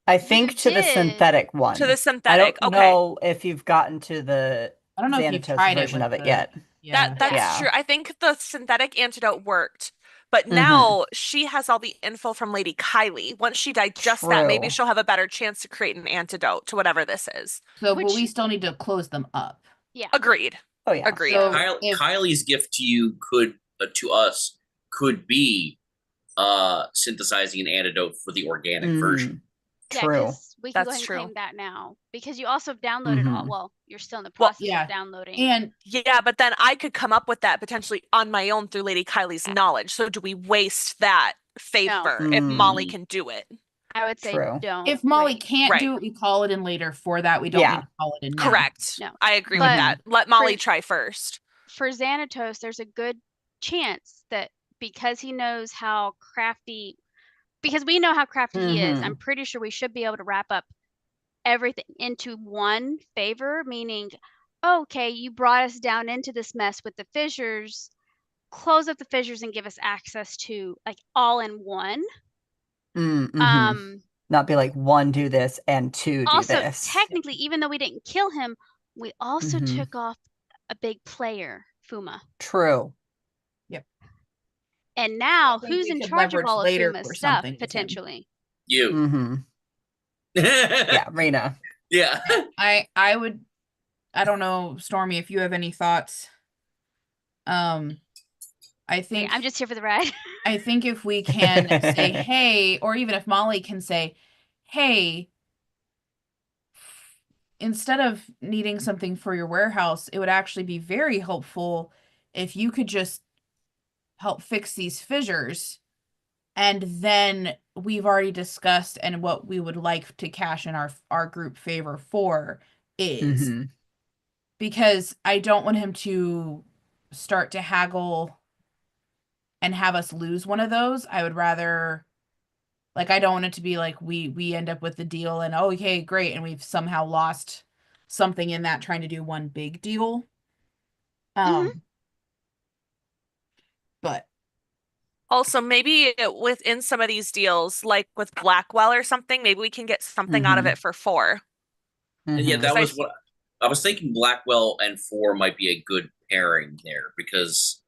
I think to the did. synthetic one. to the I synthetic? don't Okay. know if you've gotten to the I don't know if you've Xanatos tried version it of with it the- yet. Yeah. That's Yeah. true. I think the synthetic antidote worked. But Mhm. now she has all the info from Lady Kylie. Once she digests that, maybe True. she'll have a better chance to create an antidote to whatever this is. So, but Which- we still need to close them up. Yeah. Agreed. Oh yeah. Agreed. So if- Kylie's gift to you to us could be synthesizing an antidote for the organic version. Yeah, True. 'cause we can go That's ahead and true. claim that now because you also have downloaded all. Mhm. Well, you're still in the Well, process yeah. of downloading. And Yeah, but then I could come up with that potentially on my own through Lady Kylie's knowledge. So do we waste that favor if Molly Mm. can do it? I would say True. don't. if Molly wait. can't Right. do it, we call it in later. For that, we don't Yeah. need to call it in now. Correct. No. I agree But with that. Let Molly for- try first. For Xanatos, there's a good chance that because he knows how crafty, because we know how crafty he is, Mhm. I'm pretty sure we should be able to wrap up everything into one favor, meaning, okay, you brought us down into this mess with the fissures, close up the fissures and give us access to like all in one. Mm-hmm. Not be like 1 do this and 2 do Also, this. technically, even though we didn't kill him, we also Mhm. took off a big player, Fuma. True. And now, think who's we in could charge of leverage all of later Fuma's for stuff, something with him. potentially? You. Mm-hmm. Yeah. Yeah, Rena. I would, I don't know, Stormy, if you have any thoughts. I think I'm just here for the ride. I think if we can say, hey, or even if Molly can say, hey, instead of needing something for your warehouse, it would actually be very helpful if you could just help fix these fissures. And then we've already discussed and what we would like to cash in our group favor for is Mhm. because I don't want him to start to haggle and have us lose one of those. I would rather, like, I don't want it to be like we end up with the deal and oh, okay, great, and we've somehow lost something in that trying to do one big deal. But Also, maybe within some of these deals, like with Blackwell or something, maybe we can get something out of Mhm. it for 4. Yeah, Mhm. that 'Cause was what I was thinking. Blackwell and 4 might be a good pairing there because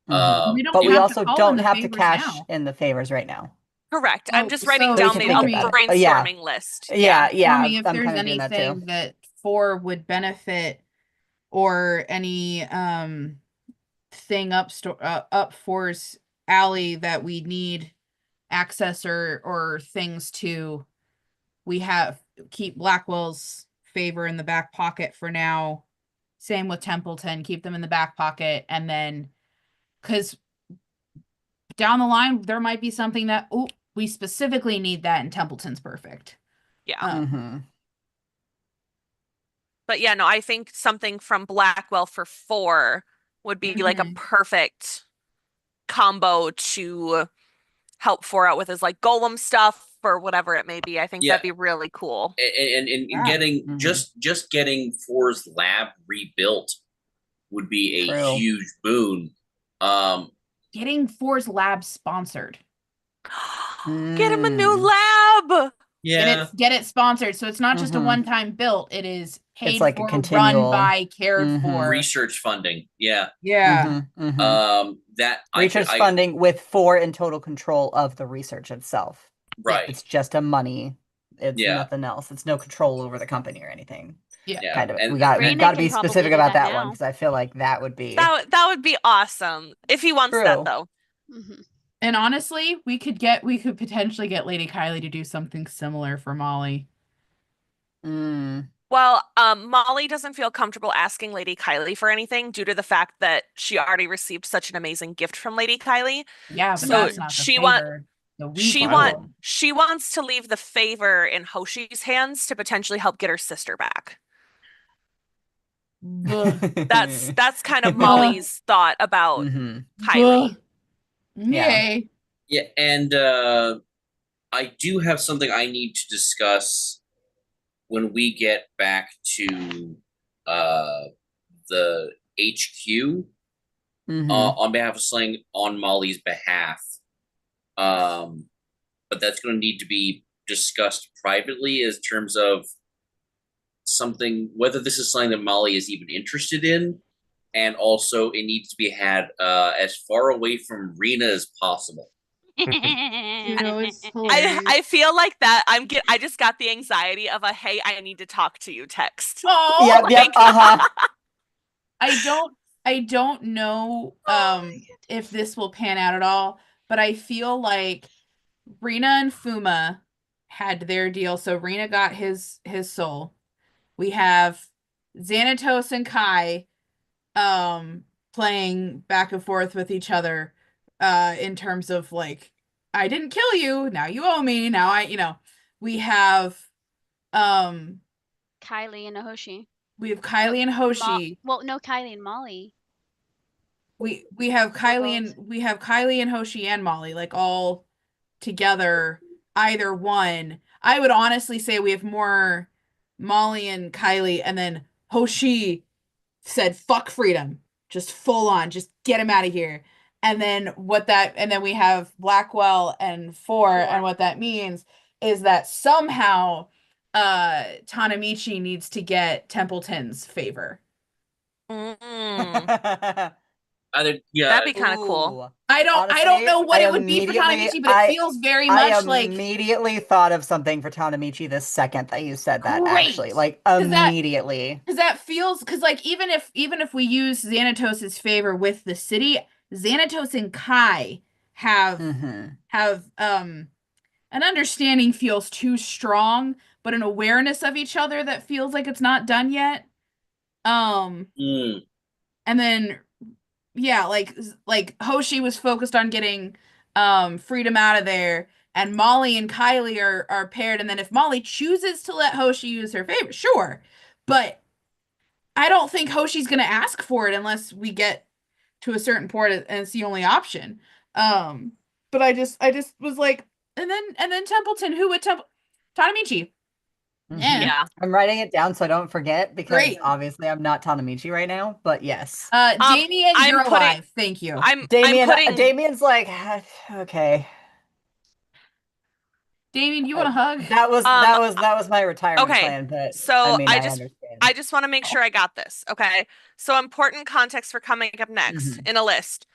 Mhm. we don't But we have also to call in don't the have to favors cash now. in the favors right now. Correct. I'm Oh, just writing so So we down can the think a about it. Stormy, Oh, yeah. brainstorming list. Yeah, Stormy, if I'm there's kind of doing that too. anything that 4 would benefit or any thing up 4's alley that we need access or things to, we have keep Blackwell's favor in the back pocket for now. Same with Templeton, keep them in the back pocket, and then because down the line there might be something that we specifically need that, and Templeton's perfect. Yeah. Mhm. But yeah, no, I think something from Blackwell for 4 would be like a Mhm. perfect combo to help 4 out with his like golem stuff or whatever it may be. I think Yeah. that'd be really cool. and Yeah. getting Mhm. just getting 4's lab rebuilt would be a True. huge boon. Getting 4's lab sponsored. Get him a new Mm. lab. Yeah, Get it sponsored, so it's not just a Mhm. one-time built, it is paid like a for, continual- run by, cared Mhm. for. research funding. Yeah. Yeah. Mhm. Mhm. That Research funding with 4 in total control of the research itself. right. It's just a money. It's Yeah. nothing else. It's no control over the company or anything. Yeah. Kind of. And We got Raina to can be probably specific do about that that one now. because I feel like that would be That would be awesome if he wants True. that though. Mhm. And honestly, we could potentially get Lady Kylie to do something similar for Molly. Mm. Well, Molly doesn't feel comfortable asking Lady Kylie for anything due to the fact that she already received such an amazing gift from Lady Kylie. Yeah, but So that's not the she favor. that she want. want she wants to leave the favor in Hoshi's hands to potentially help get her sister back. That's kind of Molly's thought about Mhm. Kylie. Yay. Yeah, and I do have something I need to discuss when we get back to the HQ Mhm. on behalf of Sling on Molly's behalf. But that's going to need to be discussed privately as terms of something, whether this is something that Molly is even interested in, and also it needs to be had as far away from Rena as possible. It's I feel like that I just got the anxiety of a hey, I need to talk to you text. Oh, Yep, yep, uh-huh. I don't know if this will pan out at all, but I feel like Rena and Fuma had their deal. So Rena got his soul. We have Xanatos and Kai playing back and forth with each other in terms of like, I didn't kill you, now you owe me, now we have Kylie and Hoshi. we have Kylie and Hoshi. Well, no, Kylie and Molly. we have Kylie and Hoshi and Molly, like all together, either one. I would honestly say we have more Molly and Kylie, and then Hoshi said fuck freedom. Just full on, just get him out of here. And then we have Blackwell and Four, and what that means is that somehow Tanamichi needs to get Templeton's favor. Mm, Either yeah, that'd be kind of cool. Ooh. I don't Honestly, know what I it would be for immediately- Tanamichi, but it feels very much like immediately thought of something for Tanamichi the second that you said that. Great. Actually, like 'Cause that- immediately. because that feels because like even if we use Xanatos's favor with the city, Xanatos and Kai have an understanding feels too strong, but an awareness of each other that feels like it's not done yet. mm, And then yeah, like Hoshi was focused on getting freedom out of there, and Molly and Kylie are paired, and then if Molly chooses to let Hoshi use her favor, sure. But I don't think Hoshi's gonna ask for it unless we get to a certain point and it's the only option. But I just was like, and then Templeton, who would Tanamichi. Yeah. Yeah. I'm writing it down so I don't forget because Great. obviously I'm not Tanamichi right now. But yes, Damien, I'm you're putting- alive. Thank you. I'm Damien. putting Damien's like, okay. Damien, you want a hug? That was my retirement okay, plan. But so I mean, I I just- understand. I just want to make sure I got this. Okay. So important context for coming up next in a list.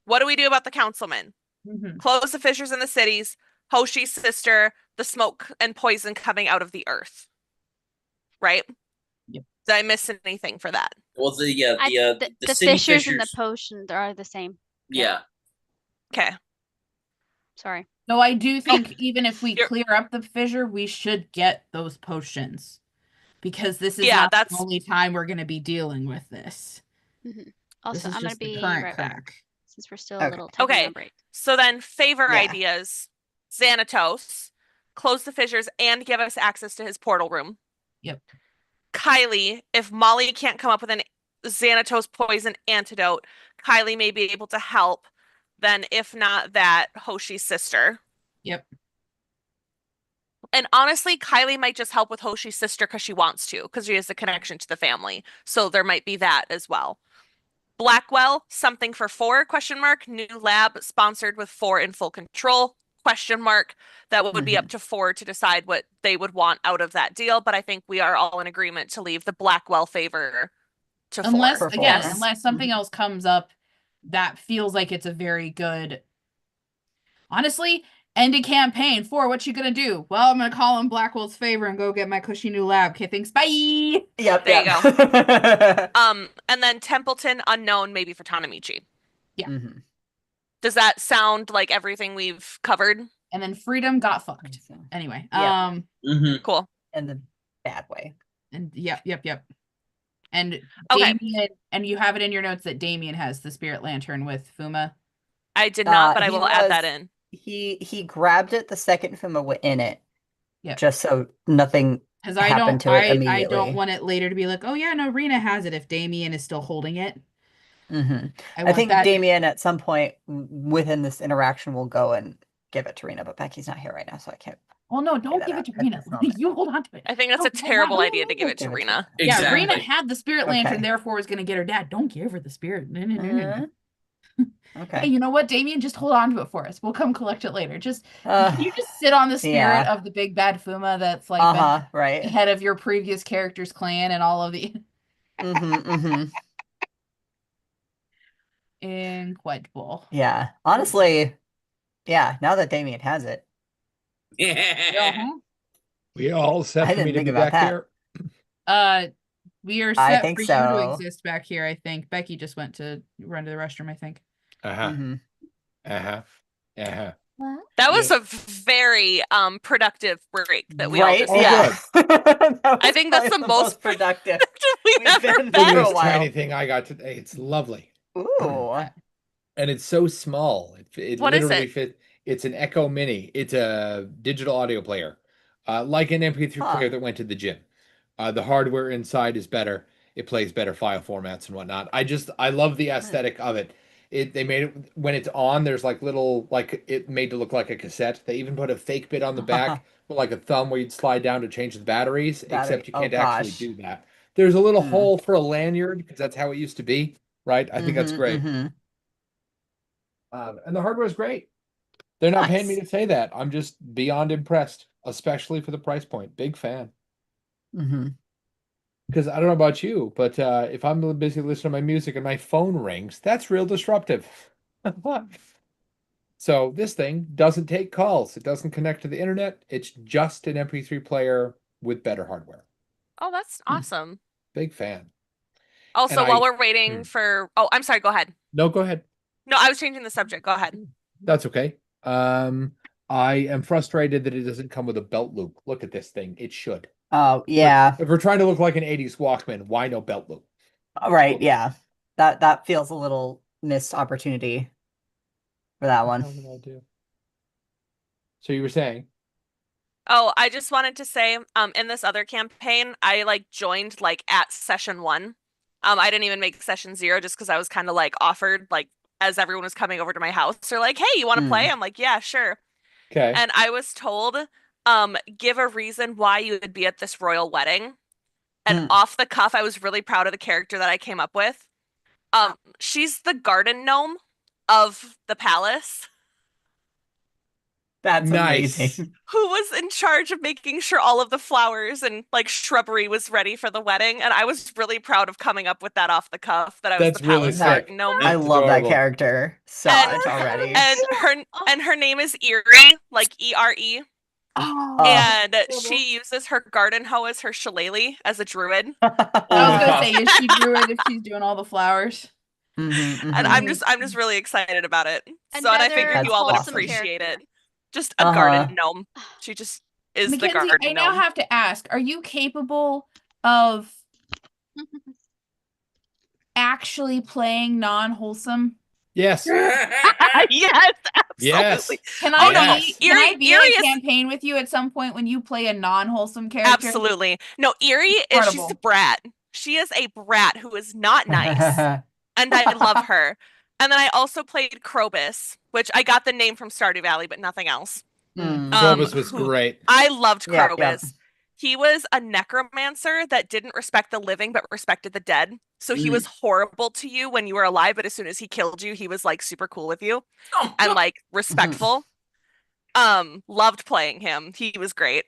What do we do about the councilman? Mhm. Close the fissures in the cities, Hoshi's sister, the smoke and poison coming out of the earth. Right? Yep. Did I miss anything for that? well, the The city fissures and the potions are the same. Yeah, Okay. Sorry. No, I do think even if we You're- clear up the fissure, we should get those potions. Because this is Yeah, not that's- the only time we're going to be dealing with this. Also, This is I'm gonna just the be current right back crack. since we're still Okay. a little taking Okay. a break. So then favor Yeah. ideas, Xanatos, close the fissures and give us access to his portal room. Yep. Kylie, if Molly can't come up with an Xanatos poison antidote, Kylie may be able to help. Then if not that, Hoshi's sister. Yep. And honestly, Kylie might just help with Hoshi's sister because she wants to, because she has a connection to the family. So there might be that as well. Blackwell, something for 4, question mark. New lab sponsored with 4 in full control, question mark. That would be up to 4 to decide what they would want out of that deal. But I think we are all in agreement to leave the Blackwell favor to 4. Unless, For again, four. unless something else comes up that feels like it's a very good. Honestly, end a campaign. 4, what you gonna do? Well, I'm gonna call in Blackwell's favor and go get my cushy new lab. Okay, thanks. Bye. Yep. There you go. And then Templeton unknown maybe for Tanamichi. Mhm. Does that sound like everything we've covered? And then Freedom got I fucked. think so. Anyway, Yeah. mm-hmm. Cool. In the bad way. and yep. And Okay. Damien, and you have it in your notes that Damien has the spirit lantern with Fuma. I did not, but I he will add that was- in. He grabbed it the second Fuma were in it. Yep. Just so nothing. Because I Happened don't, to it I don't immediately. want it later to be like, oh yeah, no, Rena has it if Damien is still holding it. Mhm. I want think that. Damien at some point within this interaction will go and give it to Rena, but Becky's not here right now, so I can't. Well, no, don't that give it out to at Rena. this moment. You hold on to it. I think that's No, a hold terrible on. idea to give it to Give it to Rena. Yeah, Exactly. Rena had the spirit lantern, Okay. therefore was going to get her dad. Don't give her the spirit. No, no, no, no, no. Hey, Okay. you know what, Damien? Just hold on to it for us. We'll come collect it later. Just Uh, you just sit on the spirit yeah. of the big bad Fuma that's like been uh-huh, right. head of your previous character's clan and all of the Mm-hmm. incredible. Yeah. Honestly, yeah, now that Damien has it. Uh-huh. We all set I for me didn't to be think about back that. here. We are I set think for you so. to exist back here, I think. Becky just went to run to the restroom, I think. Uh-huh. Mhm. Uh-huh. Uh-huh. That was Yeah. a very productive break that we all Right? just Oh, had. Yeah. That I was think that's probably the most productive. We've We've ever been Look there at for a this tiny while. thing I got today. It's lovely. Ooh. And it's so small. It What is literally it? fits. It's an Echo Mini. It's a digital audio player. Like an MP3 Huh. player that went to the gym. The hardware inside is better. It plays better file formats and whatnot. I love the aesthetic of it. They made it when it's on. There's like little like it made to look like a cassette. They even put a fake bit on the back, with like a thumb where you'd slide down to change the batteries. Except you Oh, can't actually gosh. do that. There's a little Hmm. hole for a lanyard because that's how it used to be, right? I think that's Mhm, great. mhm. And the hardware is great. They're not paying me Nice. to say that. I'm just beyond impressed, especially for the price point. Big fan. Mhm. Because I don't know about you, but if I'm busy listening to my music and my phone rings, that's real disruptive. So this thing doesn't take calls. It doesn't connect to the internet. It's just an MP3 player with better hardware. Oh, that's awesome. Big fan. Also, And while I we're waiting for, oh, I'm sorry, go ahead. no, go ahead. No, I was changing the subject. Go ahead. That's okay. I am frustrated that it doesn't come with a belt loop. Look at this thing. It should. Oh, yeah. If we're trying to look like an 80s Walkman, why no belt loop? Right, Look. yeah. That feels a little missed opportunity for that What one. the hell did I do? So you were saying? Oh, I just wanted to say, in this other campaign, I like joined like at session 1. I didn't even make session 0 just because I was kind of like offered like as everyone was coming over to my house. They're like, "Hey, you want to play?" I'm like, "Yeah, sure." Okay. And I was told, give a reason why you would be at this royal wedding. And off the cuff, I was really proud of the character that I came up with. She's the garden gnome of the palace. That's Nice. amazing. Who was in charge of making sure all of the flowers and like shrubbery was ready for the wedding, and I was really proud of coming up with that off the cuff, that I was That's the really palace sick. garden gnome. I That's love that adorable. character so And- much already. And her name is Eerie, like ERE, Oh, and she uses her garden hoe as her shillelagh as a druid. I was gonna say, is she druid if she's doing all the flowers? Mhm, And mhm. I'm just really excited about it. So and I Another figured you That's all would awesome. appreciate it. Just a Uh-huh. garden gnome. She just is the Mackenzie, garden I now gnome. have to ask, are you capable of actually playing non-wholesome? Yes. Yes, Yes. absolutely. Can Oh, I no, be, can I Eerie- be Eerie in is- a campaign with you at some point when you play a non-wholesome character? Absolutely. No, Eerie is she's a Incredible. brat. She is a brat who is not nice. And I love her. And then I also played Krobus, which I got the name from Stardew Valley, but nothing else. Mm. Krobus was who- great. I loved Yep, Krobus. yep. He was a necromancer that didn't respect the living but respected the dead. So he was horrible to you when you were alive, but as soon as he killed you, he was like super cool with you and like respectful. Loved playing him. He was great.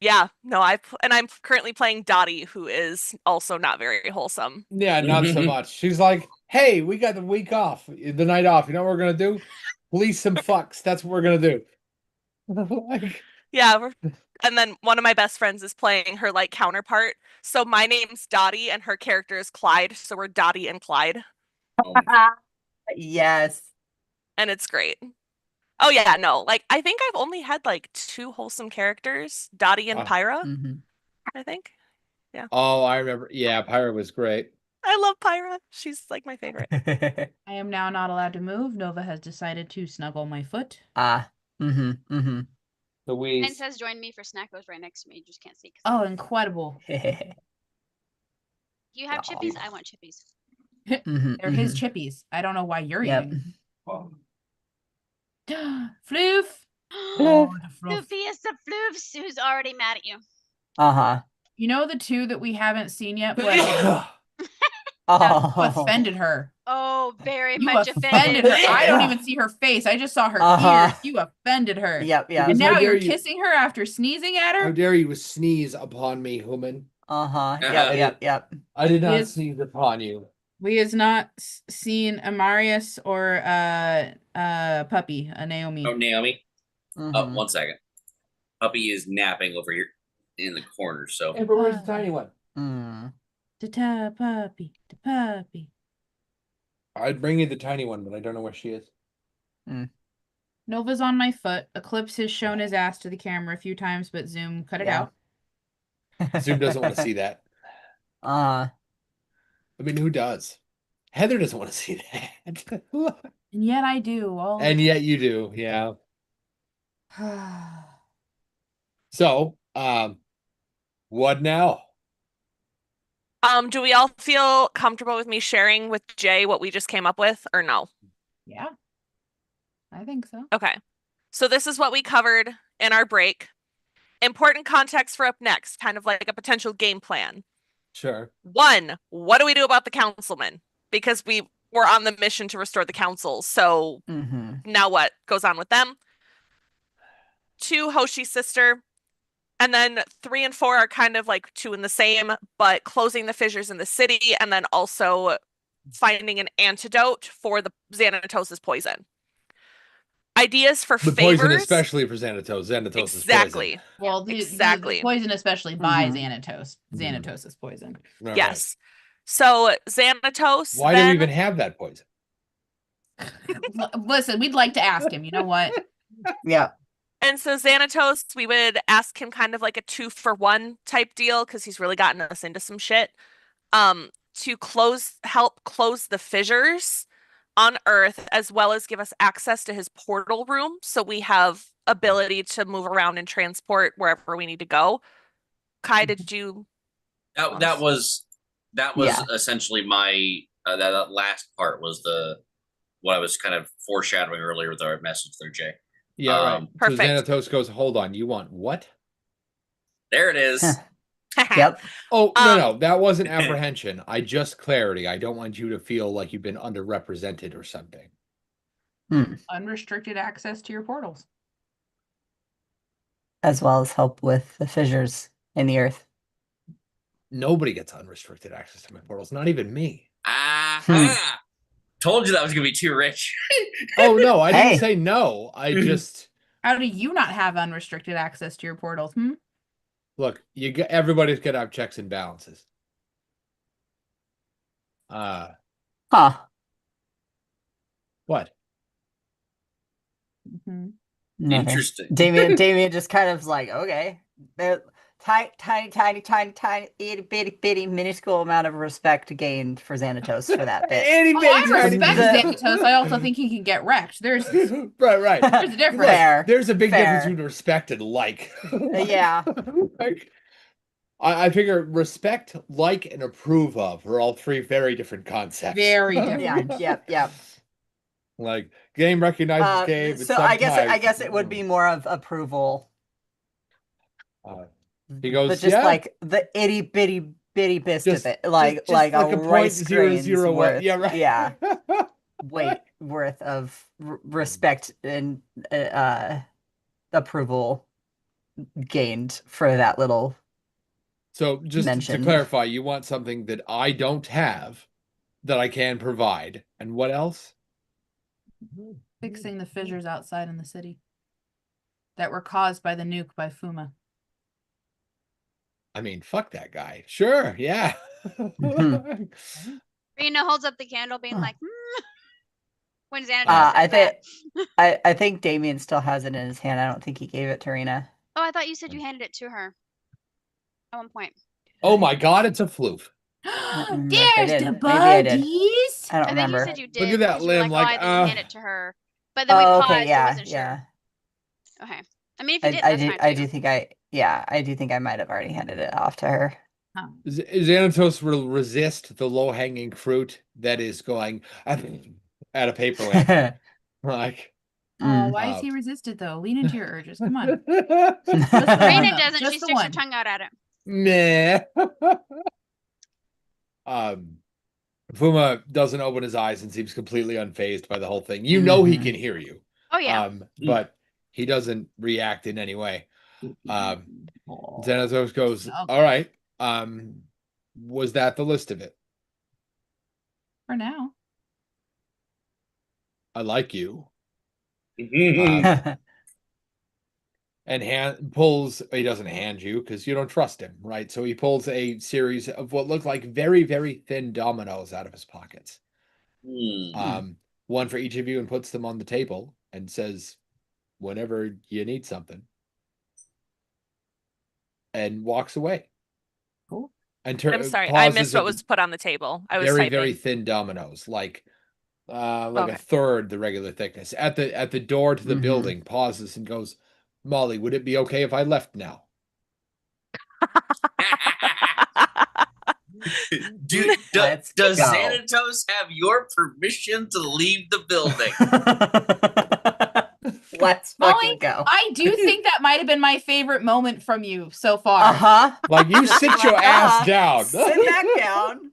Yeah, no, I'm currently playing Dottie, who is also not very wholesome. Yeah, not so much. She's like, hey, we got the week off, the night off. You know what we're gonna do? Police some fucks. That's what we're gonna do. Like, Yeah, and then one of my best friends is playing her like counterpart. So my name's Dottie and her character is Clyde. So we're Dottie and Clyde, Yes. and it's great. Oh yeah, no, like I think I've only had like 2 wholesome characters, Dottie and Oh. Pyra, Mhm. I think. oh, I remember. Yeah, Pyra was great. I love Pyra. She's like my favorite. I am now not allowed to move. Nova has decided to snuggle my foot. Mm-hmm. Mine Louise. says join me for Snackos right next to me. You just can't see. 'cause Oh, incredible. you have Aw. chippies? I want chippies. They're his chippies. I don't know why you're Yep. eating. Floof. Oh, the fluff. Sophia is the floofs who's already mad at you. Uh-huh. You know the 2 that we haven't seen yet? But Oh. you offended her. Oh, very You much offended offended. her. I don't even see her face. I just saw her Uh-huh. ears. You offended her. Yep, yep. And How now you're dare you- kissing her after sneezing at How her? dare you sneeze upon me, human? Uh-huh. Uh-huh. Yep. I did not Yes. sneeze upon you. We has not seen Amarius or Puppy, Naomi. Oh, Naomi. Mhm. 1 second. Puppy is napping over here in the corner. So Hey, but where's the tiny one? Mm. Da puppy, da puppy. I'd bring you the tiny one, but I don't know where she is. Nova's on my foot. Eclipse has shown his ass to the camera a few times, but Zoom cut it Yeah. out. Zoom doesn't want to see that. I mean, who does? Heather doesn't want to see that. And yet I do. All And yet you do, yeah. So, what now? Do we all feel comfortable with me sharing with Jay what we just came up with, or no? Yeah. I think so. Okay. So this is what we covered in our break. Important context for up next, kind of like a potential game plan. Sure. 1, what do we do about the councilman? Because we were on the mission to restore the council. So now what goes on with them? 2, Hoshi's sister. And then 3 and 4 are kind of like 2 in the same, but closing the fissures in the city and then also finding an antidote for the Xanatos's poison. Ideas for The favors. poison, especially for Xanatos. Xanatos is Exactly. Well, Exactly. the poison especially by Mhm. Xanatos. Xanatos is poison. poison. Right, Yes. So Xanatos. right. Why do we then- even have that poison? Listen, we'd like to ask him. You know what? Yeah. And so Xanatos, we would ask him kind of like a 2-for-1 type deal because he's really gotten us into some shit. To help close the fissures on Earth, as well as give us access to his portal room, so we have ability to move around and transport wherever we need to go. Kai, did you? That was Yeah. essentially my that last part was what I was kind of foreshadowing earlier with our message there, Jay. Yeah, right. So Perfect. Xanatos goes, hold on, you want what? There it is. Yep. Oh, no, that wasn't apprehension. I just clarity. I don't want you to feel like you've been underrepresented or something. Unrestricted access to your portals. As well as help with the fissures in the earth. Nobody gets unrestricted access to my portals, not even me. Told you that was gonna be too rich. Oh, no, I Hey. didn't say no. I just, How do you not have unrestricted access to your portals? look, everybody's got to have checks and balances. Huh. What? Mm-hmm. Nothing. Interesting. Damien just kind of like, okay. The tiny, itty bitty minuscule amount of respect gained for Xanatos for that bit. Oh, I respect The- Xanatos. I also think he can get wrecked. There's Right. there's a difference. Fair. There's a big difference Fair. between respect and like. Yeah. Like, I figure respect, like, and approve of are all 3 very different concepts. Very different. Yep. Like, game recognizes game. So I guess it would be more of approval. He goes, but just yeah. like the itty bitty bit Just- of it, like just like like a a rice grain's 0.001 worth, yeah, right. yeah, weight worth of respect and approval gained for that little. So just to mentioned. clarify, you want something that I don't have that I can provide. And what else? Fixing the fissures outside in the city that were caused by the nuke by Fuma. I mean, fuck that guy. Sure, yeah. Rena holds up the candle, being like, when Xanatos I says that. think I think Damien still has it in his hand. I don't think he gave it to Rena. Oh, I thought you said you handed it to her at one point. Oh my god, it's a floof. Maybe I There's the did. Maybe I did. buddies. I don't I think you remember. said you did. Look at that because you were limb, like, like, oh, I didn't hand it to her. But then we Oh, paused. okay, yeah, I wasn't yeah. sure. Okay. I mean, if you did, that's fine. I too. do think I might have already handed it off to her. Xanatos will resist the low-hanging fruit that is going at a paper lamp. Like, Oh, why is he resisted though? Lean into your urges. Come on. Rena one. doesn't. Just She the sticks her one. tongue out at it. Meh. Fuma doesn't open his eyes and seems completely unfazed by the whole thing. You know he Mhm. can hear you. Oh yeah. But he doesn't react in any way. Oh, Xanatos goes, Okay. all right. Was that the list of it? for now. I like you. Mhm. And pulls, he doesn't hand you because you don't trust him, right? So he pulls a series of what look like very, very thin dominoes out of his pockets. One for each of you, and puts them on the table and says, whenever you need something. And walks away. Cool. And I'm sorry, I missed what was put on the table. I was very, typing. very thin dominoes, like a Okay. third the regular thickness. At the door to the Mhm. building, pauses and goes, Molly, would it be okay if I left now? Let's Does go. Xanatos have your permission to leave the building? Let's Molly, fucking go. I do think that might have been my favorite moment from you so far. Uh-huh. Like, you sit your ass down. Sit back down.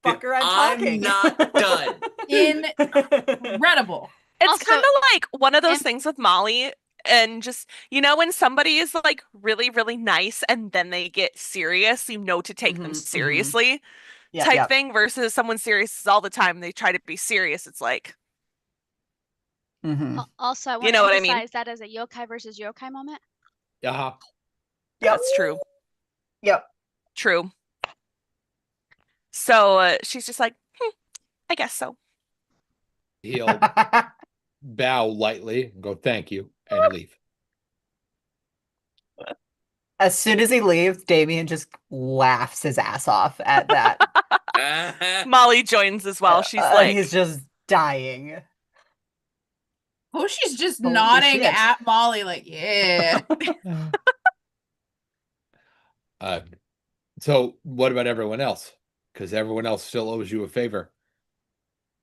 Fucker, I'm talking. not done. Incredible. It's Also- kind of like one of those and- things with Molly, and just, you know, when somebody is like really, really nice and then they get serious, you know, to take them Mhm, mhm. seriously Yep, type yep. thing, versus someone serious all the time. They try to be serious. It's like, Mhm. Also, I want You to know what I mean? emphasize that as a yokai versus yokai moment. Uh-huh. Yep. that's true. Yep. True. So she's just like, I guess so. He'll bow lightly and go, thank you, and leave. As soon as he leaves, Damien just laughs his ass off at that. Molly joins as well. She's like, he's just dying. Oh, she's just Holy nodding shit. at Molly like, yeah. So what about everyone else? Because everyone else still owes you a favor.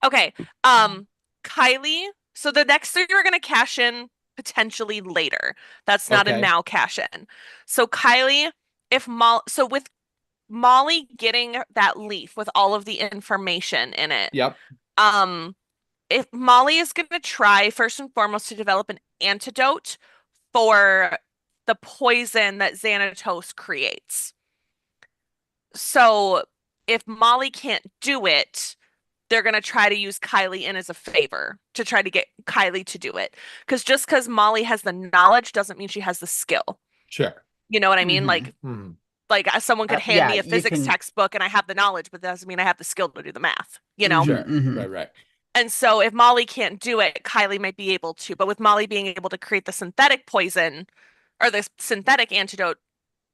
okay, Kylie. So the next three we're gonna cash in potentially later. That's not a Okay. now cash in. So Kylie, so with Molly getting that leaf with all of the information in it, Yep. if Molly is gonna try first and foremost to develop an antidote for the poison that Xanatos creates. So if Molly can't do it, they're going to try to use Kylie in as a favor to try to get Kylie to do it. Because just because Molly has the knowledge doesn't mean she has the skill. Sure. You know what I mean? Mhm. Like someone could hand me yeah, a you physics can- textbook and I have the knowledge, but that doesn't mean I have the skill to do the math, you know? Sure. Mhm. Right. And so if Molly can't do it, Kylie might be able to. But with Molly being able to create the synthetic poison or the synthetic antidote,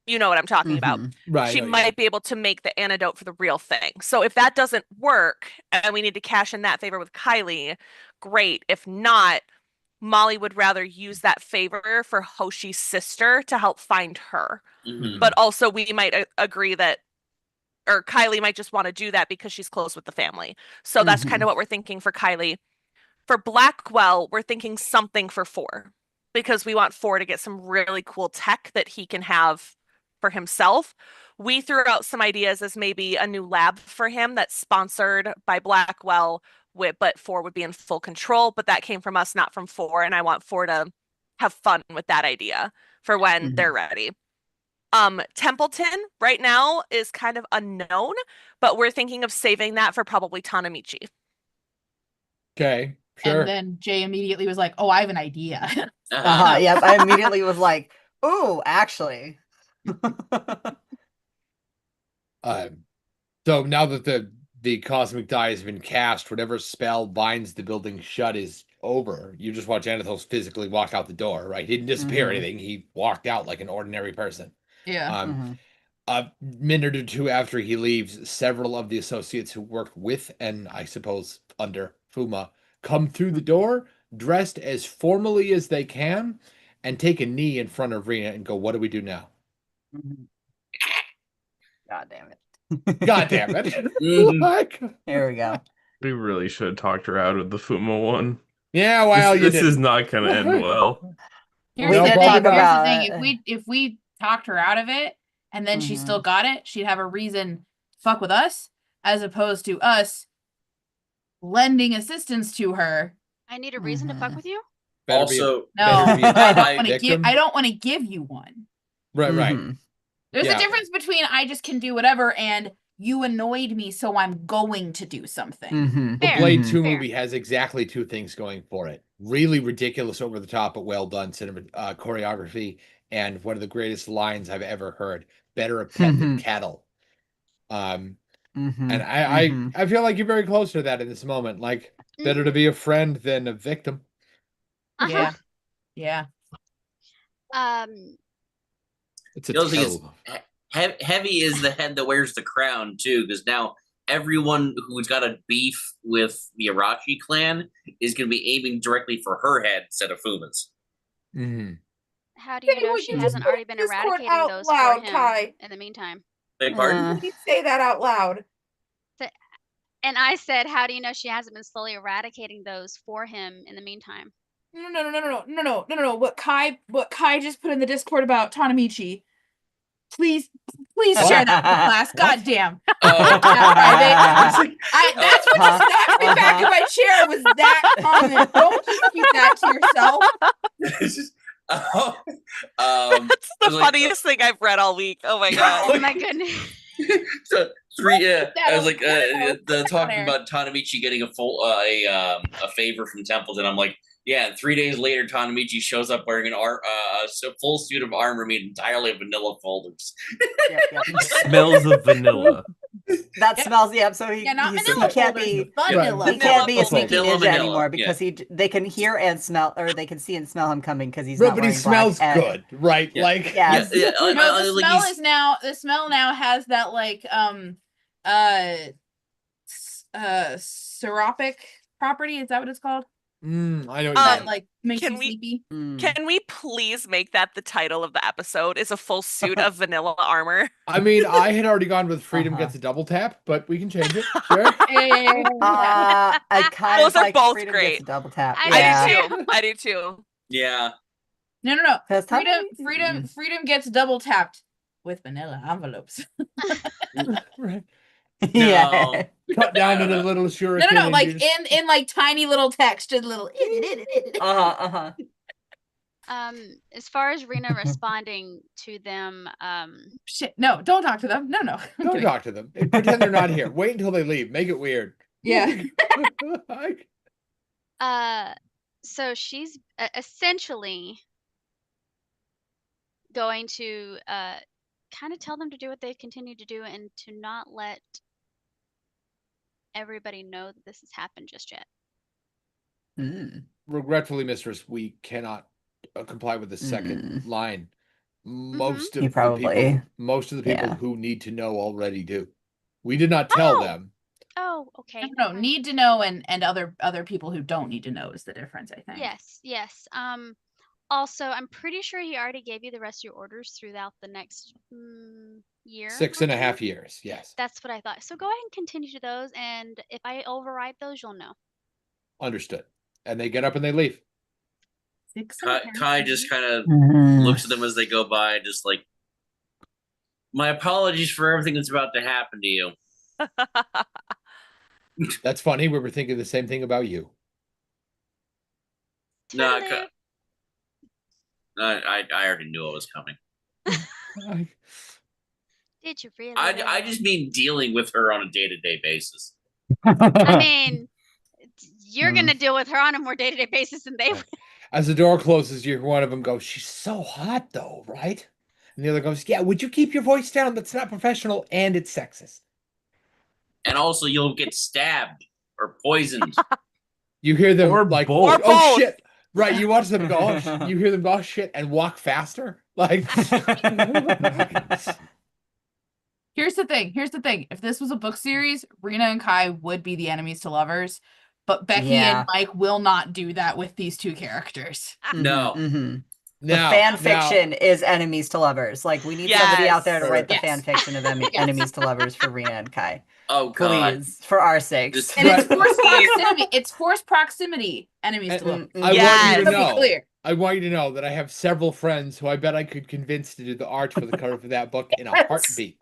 you know what I'm talking about. Mhm. Right. She oh, yeah. might be able to make the antidote for the real thing. So if that doesn't work and we need to cash in that favor with Kylie, great. If not, Molly would rather use that favor for Hoshi's sister to help find her. Mhm. But also we might agree that, or Kylie might just want to do that because she's close with the family. So that's kind of what we're thinking for Kylie. For Blackwell, we're thinking something for 4 because we want 4 to get some really cool tech that he can have for himself. We threw out some ideas as maybe a new lab for him that's sponsored by Blackwell, but 4 would be in full control. But that came from us, not from 4. And I want 4 to have fun with that idea for when they're ready. Templeton right now is kind of unknown, but we're thinking of saving that for probably Tanamichi. Okay. Sure. And then Jay immediately was like, oh, I have an idea. Yep. I immediately was like, "Ooh, actually." So now that the cosmic die has been cast, whatever spell binds the building shut is over. You just watch Anathos physically walk out the door, right? He didn't disappear or Mhm. anything. He walked out like an ordinary person. Yeah. Mhm. A minute or two after he leaves, several of the associates who worked with and I suppose under Fuma come through the door, dressed as formally as they can, and take a knee in front of Rena and go, "What do we do now?" Mhm. God damn it. God damn it! Mhm. Like, Here we go. We really should have talked her out of the Fuma one. yeah, well, this you this did. is not going to end well. Here's We'll the thing. talk Here's the about thing. it. If we talked her out of it and then she Mhm. still got it, she'd have a reason to fuck with us, as opposed to us lending assistance to her. I need a reason to fuck Mhm. with you. Better be a- Also, No, better be a I don't I- want to give. victim. I don't want to give you one. Right. Mhm. There's Yeah. a difference between I just can do whatever and you annoyed me, so I'm going to do something. Mhm. The Fair. Blade Mhm. 2 Fair. movie has exactly 2 things going for it. Really ridiculous, over the top, but well done cinema choreography, and one of the greatest lines I've ever heard. Better a pet than cattle. Mhm. And Mhm. I feel like you're very close to that in this moment. Like, better to be a friend than a victim. Uh-huh. Yeah. It's a The other thing is- terrible. Heavy is the head that wears the crown too, because now everyone who's got a beef with the Arashi clan is going to be aiming directly for her head instead of Fuma's. Mhm. How do you Hey, know would she you just hasn't put already been Discord eradicating out those loud, for him Kai? in the meantime? Beg pardon? Please say that out loud. And I said, how do you know she hasn't been slowly eradicating those for him in the meantime? No. What Kai just put in the Discord about Tanamichi. Please share that with the class. God damn. Oh. That's what just knocked me back in my chair was that comment. Don't just keep that to yourself. It's just, That's the like- funniest thing I've read all week. Oh my god. Oh my goodness. so I was like, That the on talking air. about Tanamichi getting a favor from Templeton. I'm like, yeah. And 3 days later, Tanamichi shows up wearing a full suit of armor made entirely of vanilla folders. Yep, yep. Smells of vanilla. That smells. Yep. So he, Yeah, not he's- vanilla he can't folders, be. vanilla. He can't be a Vanilla sneaky Vanilla, ninja anymore yeah. because they can hear and smell, or they can see and smell him coming because he's Right, not but he wearing black. smells good, right? Yeah. Like, Yes. Yeah, No, the like smell he's- is now the smell now has that like seropic property. Is that what it's called? I know what you That mean. like makes can you we- sleepy. Mm. Can we please make that the title of the episode? Is a full suit of vanilla armor? I mean, I had already gone with Freedom Uh-huh. gets a double tap, but we can change it. Sure. I kind Those of are like both Freedom great. Gets a double tap. I yeah. do I do too. I do too. yeah. No. Because Freedom gets double tapped with vanilla envelopes. Right. Yeah. Cut down to the little shuriken. No, and like you just- in like tiny little text, just little. As far as Rena responding to them, Shit, no, don't talk to them. No. I'm Don't kidding. talk to them. Pretend they're not here. Wait until they leave. Make it weird. Yeah. Like, so she's essentially going to kind of tell them to do what they continue to do and to not let everybody know that this has happened just yet. Mm. regretfully, mistress, we cannot comply with the second line. Most of You the probably- people, most of the people yeah. who need to know already do. We did not tell Oh. them. Oh, okay. No, need to know and other people who don't need to know is the difference, I think. Yes. Also, I'm pretty sure he already gave you the rest of your orders throughout the next year. 6.5 hopefully? years. Yes, That's what I thought. So go ahead and continue to those, and if I override those, you'll know. understood. And they get up and they leave. Kai just kind of Mm. looks at them as they go by, just like, my apologies for everything that's about to happen to you. That's funny. We were thinking the same thing about you. No, Toodaloo. I already knew it was coming. Did you really? I just mean dealing with her on a day-to-day basis. I mean, you're Mm. gonna deal with her on a more day-to-day basis than they will. As the door closes, you hear one of them go, "She's so hot, though, right?" And the other goes, "Yeah, would you keep your voice down? That's not professional and it's sexist." And also, you'll get stabbed or poisoned. You hear them Or like, both. Or "Oh both. shit!" Right? You watch them go. Oh, you hear them go, "Oh shit!" and walk faster. Like, Here's the thing. If this was a book series, Rena and Kai would be the enemies to lovers, but Becky Yeah. and Mike will not do that with these two characters. No. Mhm. now Fan now- fiction is enemies to lovers. Like we need somebody out there to Yes. write the Yes. fan fiction of enemies to lovers for Rena and Kai. Oh god. Please, for our sakes. Just- And it's Right. forced proximity. It's forced proximity. Enemies to lovers. I Yes. want you to Let's be know. clear. I want you to know that I have several friends who I bet I could convince to do the art for the cover for that book in a Yes. heartbeat.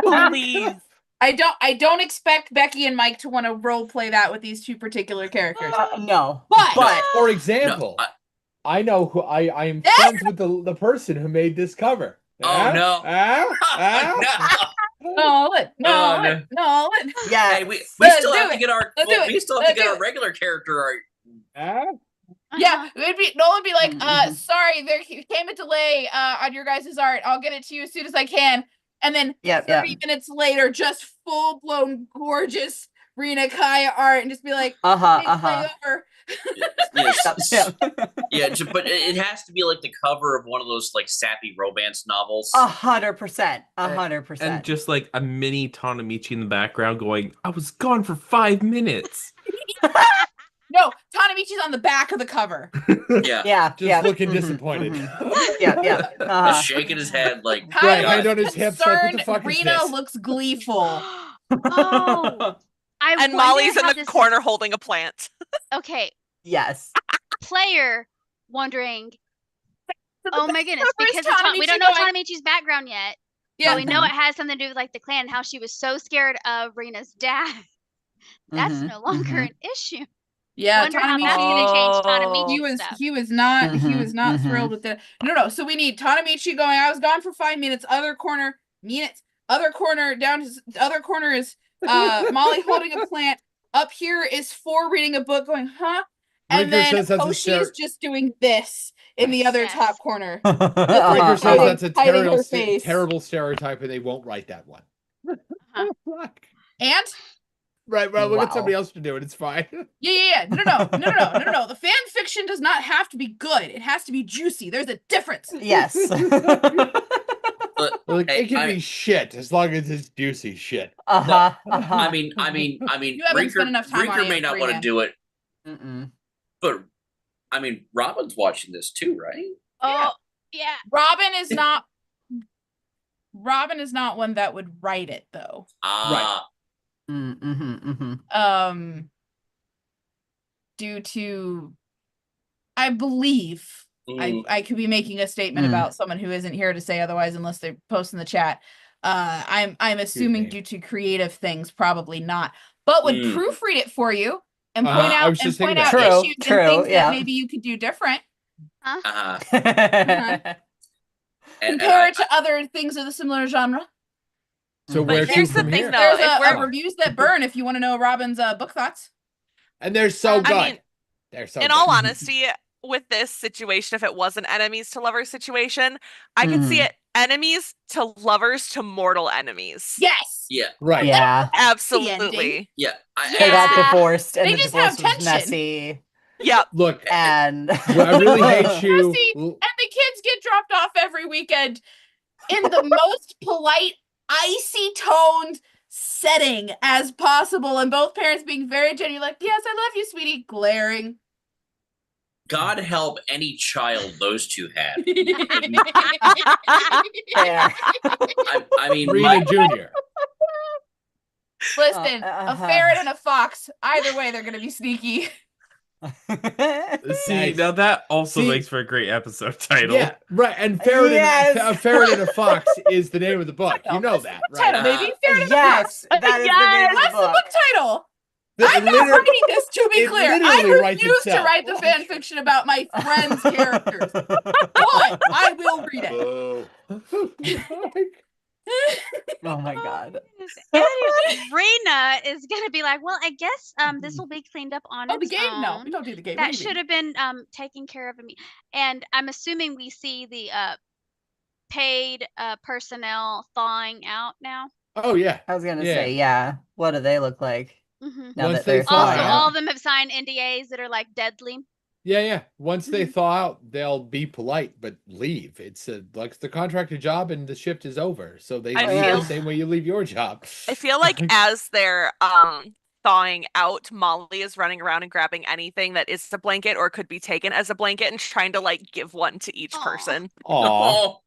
Please. I don't expect Becky and Mike to want to role play that with these two particular characters. No, But- For example, No, I know who I am friends with the person who made this cover. Oh, no. Nolan, no. Nolan. yeah. Hey, we Let's still do have to it. get our Let's do we it. still have to Let's get do our it. regular character art. Yeah, it'd be Nolan be like, Mhm. sorry, there came a delay on your guys' art. I'll get it to you as soon as I can. And then Yep, 30 minutes later, just full blown gorgeous Rena Kaya art, and just be like, Uh-huh, "Hey, play over." Yes. Yeah. Yeah, but it has to be like the cover of one of those like sappy romance novels. 100%. 100%. And just like a mini Tanamichi in the background going, "I was gone for 5 minutes." No, Tanamichi's on the back of the cover. Yeah. Yeah, Just yeah. looking mhm, disappointed. mhm. Yeah, yeah. Just Uh-huh. shaking his head like, Right, Kyle's hand on his hips, like, what the concerned, fuck is Rena this? looks gleeful. Oh, I And wonder Molly's in how the this corner holding a plant. Okay, Yes. player wondering. Oh my goodness! Where's Because we Tanamichi don't know going? Tanamichi's background yet, Yeah. but we know it has something to do with like the clan. How she was so scared of Rena's dad. That's Mhm, no longer mhm. an issue. Yeah, Wonder how that's going to change Tanamichi he was stuff. he was not Mhm, thrilled with it. No, so we need Tanamichi going. I was gone for 5 minutes. Other corner down to the other corner is Molly holding a plant. Up here is 4 reading a book going, huh? And Rinker then says that's a Hoshi is just doing this in the other Yes. top corner. Riker Uh-huh, says hiding- that's a hiding terrible, her face. terrible stereotype, and they won't write that one. And Right, well, we'll get Wow. somebody else to do it. It's fine. yeah. No. The fan fiction does not have to be good. It has to be juicy. There's a difference. Yes. but Like, Hey, it can be shit as long as it's juicy shit. Uh-huh. I Uh-huh. mean, You haven't spent enough time on Rinker may it, not want to Rena. do it, Mm-mm. but I mean, Robin's watching this too, right? Oh, yeah. Robin is not one that would write it though. Mm-hmm. Due to I believe Mm. I could be making a statement Mm. about someone who isn't here to say otherwise unless they post in the chat. I'm assuming me. due to creative things, probably not, but would Mm. proofread it for you and Uh-huh, point I out was just thinking that. True, issues true, and things yeah. that maybe you could do different. Uh-huh. And Compare it to other things of the similar genre. So But where to here's the from thing, here? though. There's if a we're- reviews that burn if you want to know Robin's book thoughts. And they're so I good. mean, They're so In good. all honesty, with this situation, if it was an enemies to lovers situation, I could see Mhm. it enemies to lovers to mortal enemies. Yes. Yeah, Right. Yeah. Absolutely. yeah. They got Yeah. divorced and They the just divorce have was tension. messy. Yep. Look, And well, I really hate you. Messy. And the kids get dropped off every weekend in the most polite, icy toned setting as possible, and both parents being very genuine, like, yes, I love you, sweetie, glaring. God help any child those two had. Fair. I mean, Rena Jr. Listen, Uh-huh. a ferret and a fox, either way, they're gonna be sneaky. See, Nice. now that also See- makes for a great episode title. Yeah, right. And ferret Yes. and, a ferret and a fox is the name of the book. You know that, right? Title, baby. Ferret and a Yes, fox. that is the name of That's the the book. book title. That I'm not liter- writing this, to be it clear. I literally writes refuse to itself. write the fan fiction about my friends' characters. But I will read it. Oh my god. Rena is gonna be like, well, I guess this will be cleaned up on Oh, the its game? No, own. we don't do the game. That should have been taken care of me. And I'm assuming we see the paid personnel thawing out now. Oh yeah. I was gonna Yeah. say, yeah. What do they look like Mm-hmm. now Once that they they're thaw Also, out. thawing all out? of them have signed NDAs that are like deadly. Yeah. Once they Mm-hmm. thaw out, they'll be polite but leave. It's like the contracted job and the shift is over. So they I leave feel- the same way you leave your job. I feel like as they're thawing out, Molly is running around and grabbing anything that is a blanket or could be taken as a blanket and trying to like give one to each Aw. person. Aw. Oh,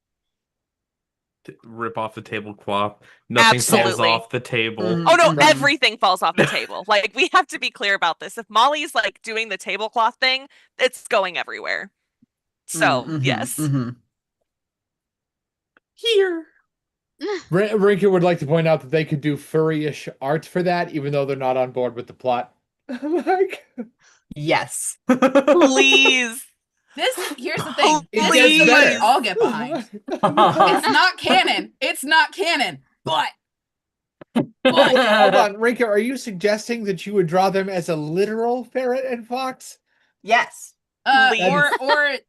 Rip off the tablecloth. Nothing falls Absolutely. off the table. Mhm. Oh no, Right. everything falls off the table. Like we have to be clear about this. If Molly's like doing the tablecloth thing, it's going everywhere. So Mhm, yes. mhm. Here. Rinker would like to point out that they could do furry-ish art for that, even though they're not on board with the plot. Like, Yes. Please. Here's the thing. it This gets is the one better. I'll get behind. It's not canon. It's not canon. But Hold on, Rinker, are you suggesting that you would draw them as a literal ferret and fox? Yes. or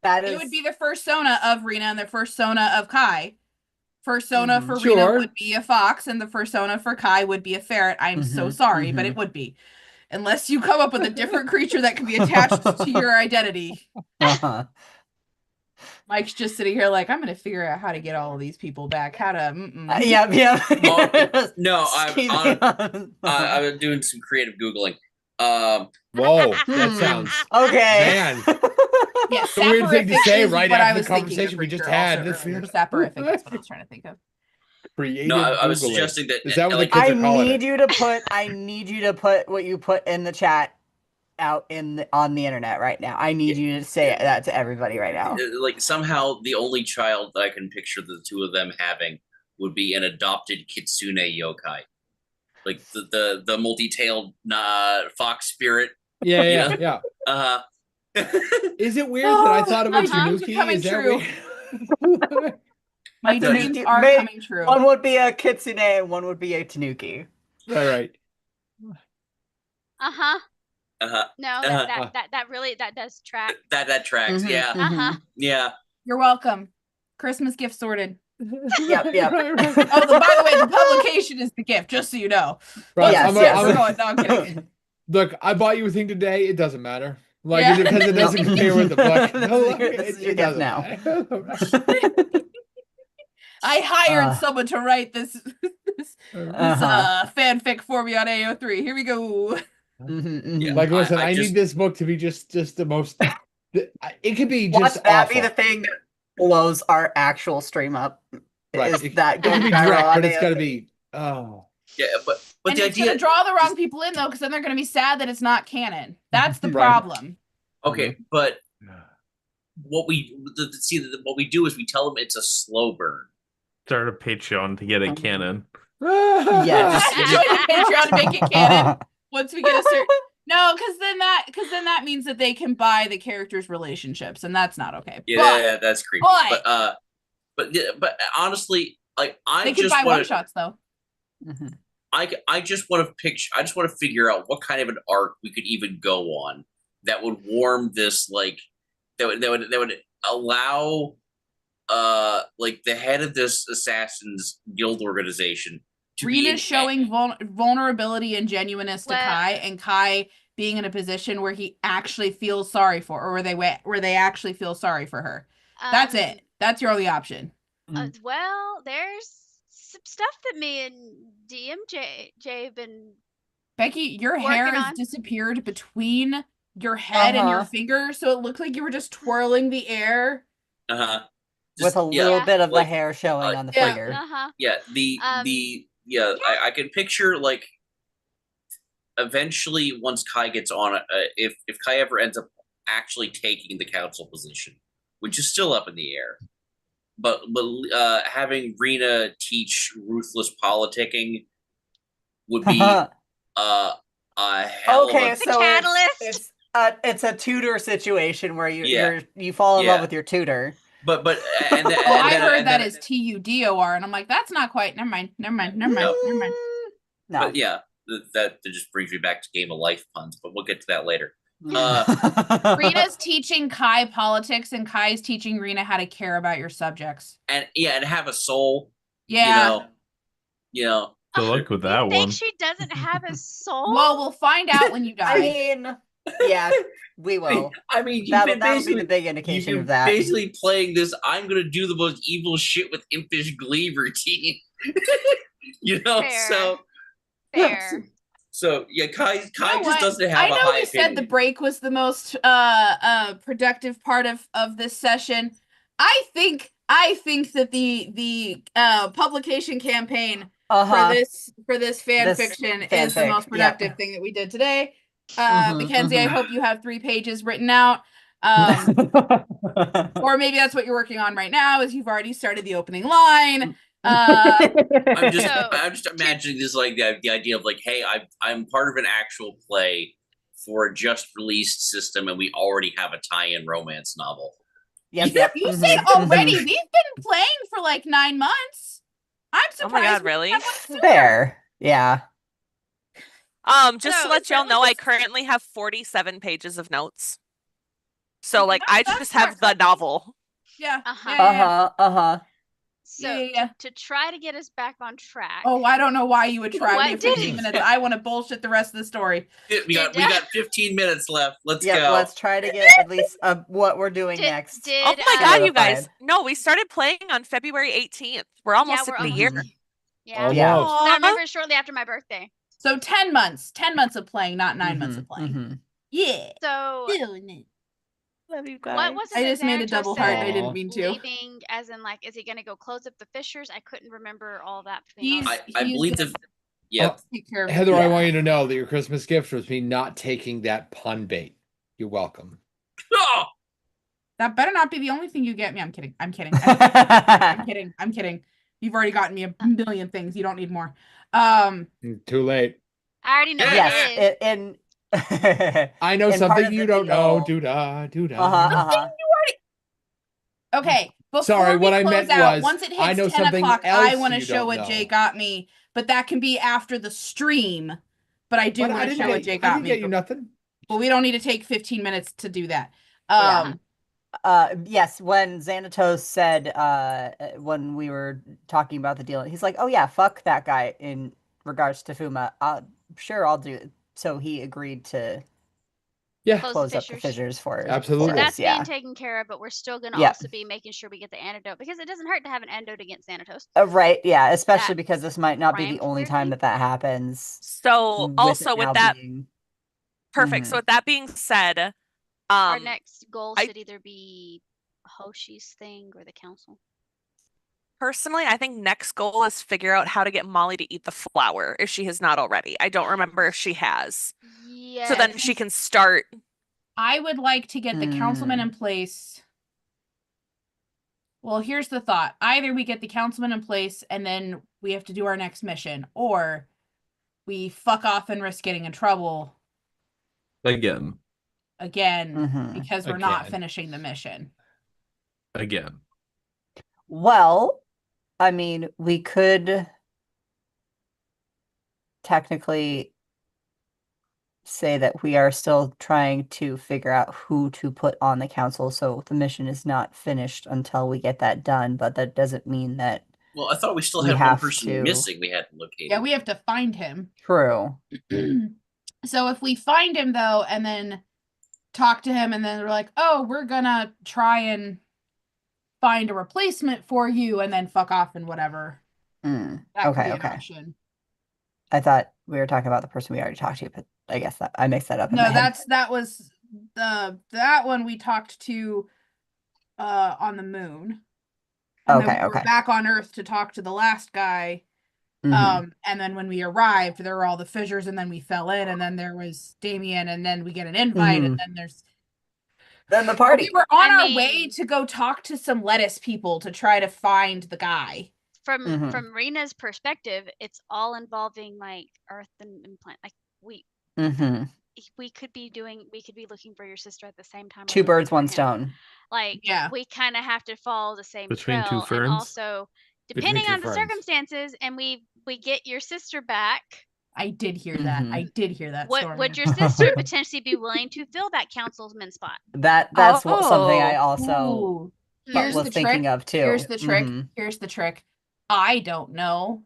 That it is would be the fursona of Rena and the fursona of Kai. Fursona Mhm. for Sure. Rena would be a fox, and the fursona for Kai would be a ferret. I'm so Mhm, sorry, but mhm. it would be. Unless you come up with a different creature that can be attached to your identity. uh-huh. Mike's just sitting here like, I'm going to figure out how to get all of these people back. How to. Yep. Oh, no, Keep I'm it on. I'm doing some creative googling. Whoa, that Hmm. sounds Okay. man. Yeah, It's a weird thing to saporific say is right what I after was the thinking conversation of we just Reacher had. also This earlier. feels Saporific is what I was trying to think of. creative. No, I was Googling. suggesting that Is that what like, the kids I are calling need it? you to put. I need you to put what you put in the chat out on the internet right now. I need you to say that to everybody right now. like somehow the only child that I can picture the two of them having would be an adopted kitsune yokai, like the multi-tailed fox spirit. Yeah, You yeah, know? yeah. Uh, Is it weird that I thought of a My dreams are tanuki? coming Is that true. weird? My A dreams tanuki- are may- coming true. One would be a kitsune and one would be a tanuki. Right. Uh-huh. uh-huh. No, Uh-huh. that really does track. That tracks. Mhm, Yeah. Uh-huh. Yeah. You're welcome. Christmas gift sorted. Yep, yep. Right, right. Oh, by the way, the publication is the gift, just so you know. Right, Yes, I'm a- yes. I'm We're a- going, no, I'm kidding. Look, I bought you a thing today. It doesn't matter. Like, Yeah. because it doesn't compare with the book. This is your gift doesn't now. matter. I hired Uh. someone to write this Uh-huh. fanfic for me on AO3. Here we go. Mhm, mhm. Yeah. Like, listen, I I just- need this book to be just the most. It could be Watch just that awful. be the thing that blows our actual stream up. Right. Is It that could going be viral direct, on but it's got to AO3? be. Oh. Yeah. But And the it's idea. gonna draw the wrong people in though, because then they're gonna be sad that it's not canon. That's the Right. problem. Okay, but what we what we do is we tell them it's a slow burn. Start a Patreon to get it canon. Yes. Join the Patreon to make it canon. Once we get a certain no, because then that means that they can buy the characters' relationships, and that's not okay. Yeah, that's creepy. but- But honestly, like But I they can just buy want one to. shots though. Mhm. I just want to picture. I just want to figure out what kind of an arc we could even go on that would warm this, like that would allow like the head of this assassins guild organization to be Rena's showing vulnerability and genuineness to Well- Kai, and Kai being in a position where he actually feels sorry for, or where they actually feel sorry for her. That's it. That's your only option. Well, there's some stuff that me and DMJ have been. Becky, your hair Working has on. disappeared between your head and your Uh-huh. finger, so it looked like you were just twirling the air. With a little Yeah. bit of like, the hair showing on the yeah. finger. Uh-huh. Yeah, Yeah. I can picture like eventually once Kai gets on, if Kai ever ends up actually taking the council position, which is still up in the air, but having Rena teach ruthless politicking would be a hell Okay, of a The so catalyst. it's a tutor situation where Yeah. you fall in love Yeah. with your tutor. but and then, Oh, I and then, heard and that then- is TUDOR, and I'm like, that's not quite. Never mind. Never mind. Never mind. Never mind. No. But yeah, that just brings me back to Game of Life puns, but we'll get to that later. Rena's teaching Kai politics, and Kai's teaching Rena how to care about your subjects. And and have a soul. Yeah. You know. Good luck with You that think one. she doesn't have a soul? Well, we'll find out when you die. I mean, yeah, we will. I mean, you've That'll been be basically the big indication you've of that. basically playing this. I'm gonna do the most evil shit with impish glee routine. You know, Fair. Fair. so yeah, Kai You know just what? doesn't have I a know high we said the opinion. break was the most productive part of this session. I think that the publication campaign Uh-huh. for this fan This fiction is the fanfic, most yeah. productive thing that we did today. Mhm, Mackenzie, I mhm. hope you have 3 pages written out. Or maybe that's what you're working on right now, is you've already started the opening line. I'm just So- I'm just imagining this, like the idea of like, hey, I'm part of an actual play for a just released system, and we already have a tie-in romance novel. Yep. You mhm, said already. mhm. We've been playing for like 9 months. I'm Oh surprised. my God, we really? have one sooner. Fair. Yeah. Just So, to let y'all so know, I let's- currently have 47 pages of notes. So like That's- I that's just have not- the novel. Yeah. Uh-huh. Yeah, yeah, yeah. Uh-huh. Uh-huh. So Yeah. To try to get us back on track. Oh, I don't know why you would try. What We have did 15 he minutes. I want to bullshit the rest of the story. We got 15 minutes left. Let's Yep, go. let's try to get at least what we're doing Did- next. did- Oh my god, you guys. solidified. No, we started playing on February 18th. We're almost we're at the almost- year. Yeah. Yeah. Oh, I remember shortly after my birthday. So 10 months. 10 months of playing, not 9 months of Mhm, playing. mhm. Yeah. So Doing it. Love you what was it I that just made a Xanatos double heart. I said didn't mean to. leaving as in like, is he gonna go close up the fissures? I couldn't remember all that between all He's that. I he's believe gonna Yep. take care of it. Heather, I Yeah. want you to know that your Christmas gift was me not taking that pun bait. You're welcome. Oh! That better not be the only thing you get me. I'm kidding. I'm kidding. I'm kidding. I'm kidding. You've already gotten me a million things. You don't need more. Too late. I already know Yes, what it is. I know in part something of you the don't know. deal- Doo-dah, doo-dah. Uh-huh. Okay. Before Sorry, we what I close meant out, was, once it I hits know 10 something o'clock, I else want to you show don't what know. Jay got me, but that can be after the stream. But I do But want to show what Jay I got didn't me. get you nothing. But we don't need to take 15 minutes to do that. Yeah. Yes, when Xanatos said when we were talking about the deal, he's like, "Oh yeah, fuck that guy." In regards to Fuma, sure, I'll do it. So he agreed to Yeah, Close close up the fissures for Absolutely. So us, that's yeah. being taken care of, but we're still gonna Yep. also be making sure we get the antidote because it doesn't hurt to have an antidote against Xanatos. Right, yeah, especially That because this might not be the rhymed only weirdly. time that happens. So with also it with now that, being- perfect. So with that being said, Our next goal I- should either be Hoshi's thing or the council. personally, I think next goal is figure out how to get Molly to eat the flower if she has not already. I don't remember if she has. Yeah. So then she can start. I would like to get the councilman in place. Well, here's the thought. Either we get the councilman in place and then we have to do our next mission, or we fuck off and risk getting in trouble Again. again because we're not Again. finishing the mission. Again. Well, I mean, we could technically say that we are still trying to figure out who to put on the council, so the mission is not finished until we get that done, but that doesn't mean that Well, I thought we still We had one have person to- missing we hadn't located. Yeah, we have to find him. true. So if we find him though, and then talk to him, and then they're like, "Oh, we're gonna try and find a replacement for you," and then fuck off and whatever. That could Okay, be an okay. option. I thought we were talking about the person we already talked to, but I guess that I mixed that up. In No, my head. that was that one we talked to on the moon. And then Okay, we were okay. back on Earth to talk to the last guy. Mhm. And then when we arrived, there were all the fissures, and then we fell in, and then there was Damien, and then we get an invite, and then there's Then the party. we were on I our way mean- to go talk to some lettuce people to try to find the guy. From Rena's perspective, it's all involving like Earth and implant. Like we could be looking for your sister at the same time. we're Two looking birds, for one him. stone. Like Yeah. we kind of have to follow the same Between two trail, and ferns? also Between depending two on the ferns. circumstances, and we get your sister back. I did hear that. Mhm. I did hear that. Would Stormy. your sister potentially be willing to fill that councilman spot? That's something I Oh. also Ooh. Hmm. Here's was the thinking trick. of too. Here's the trick. Mhm. Here's the trick. I don't know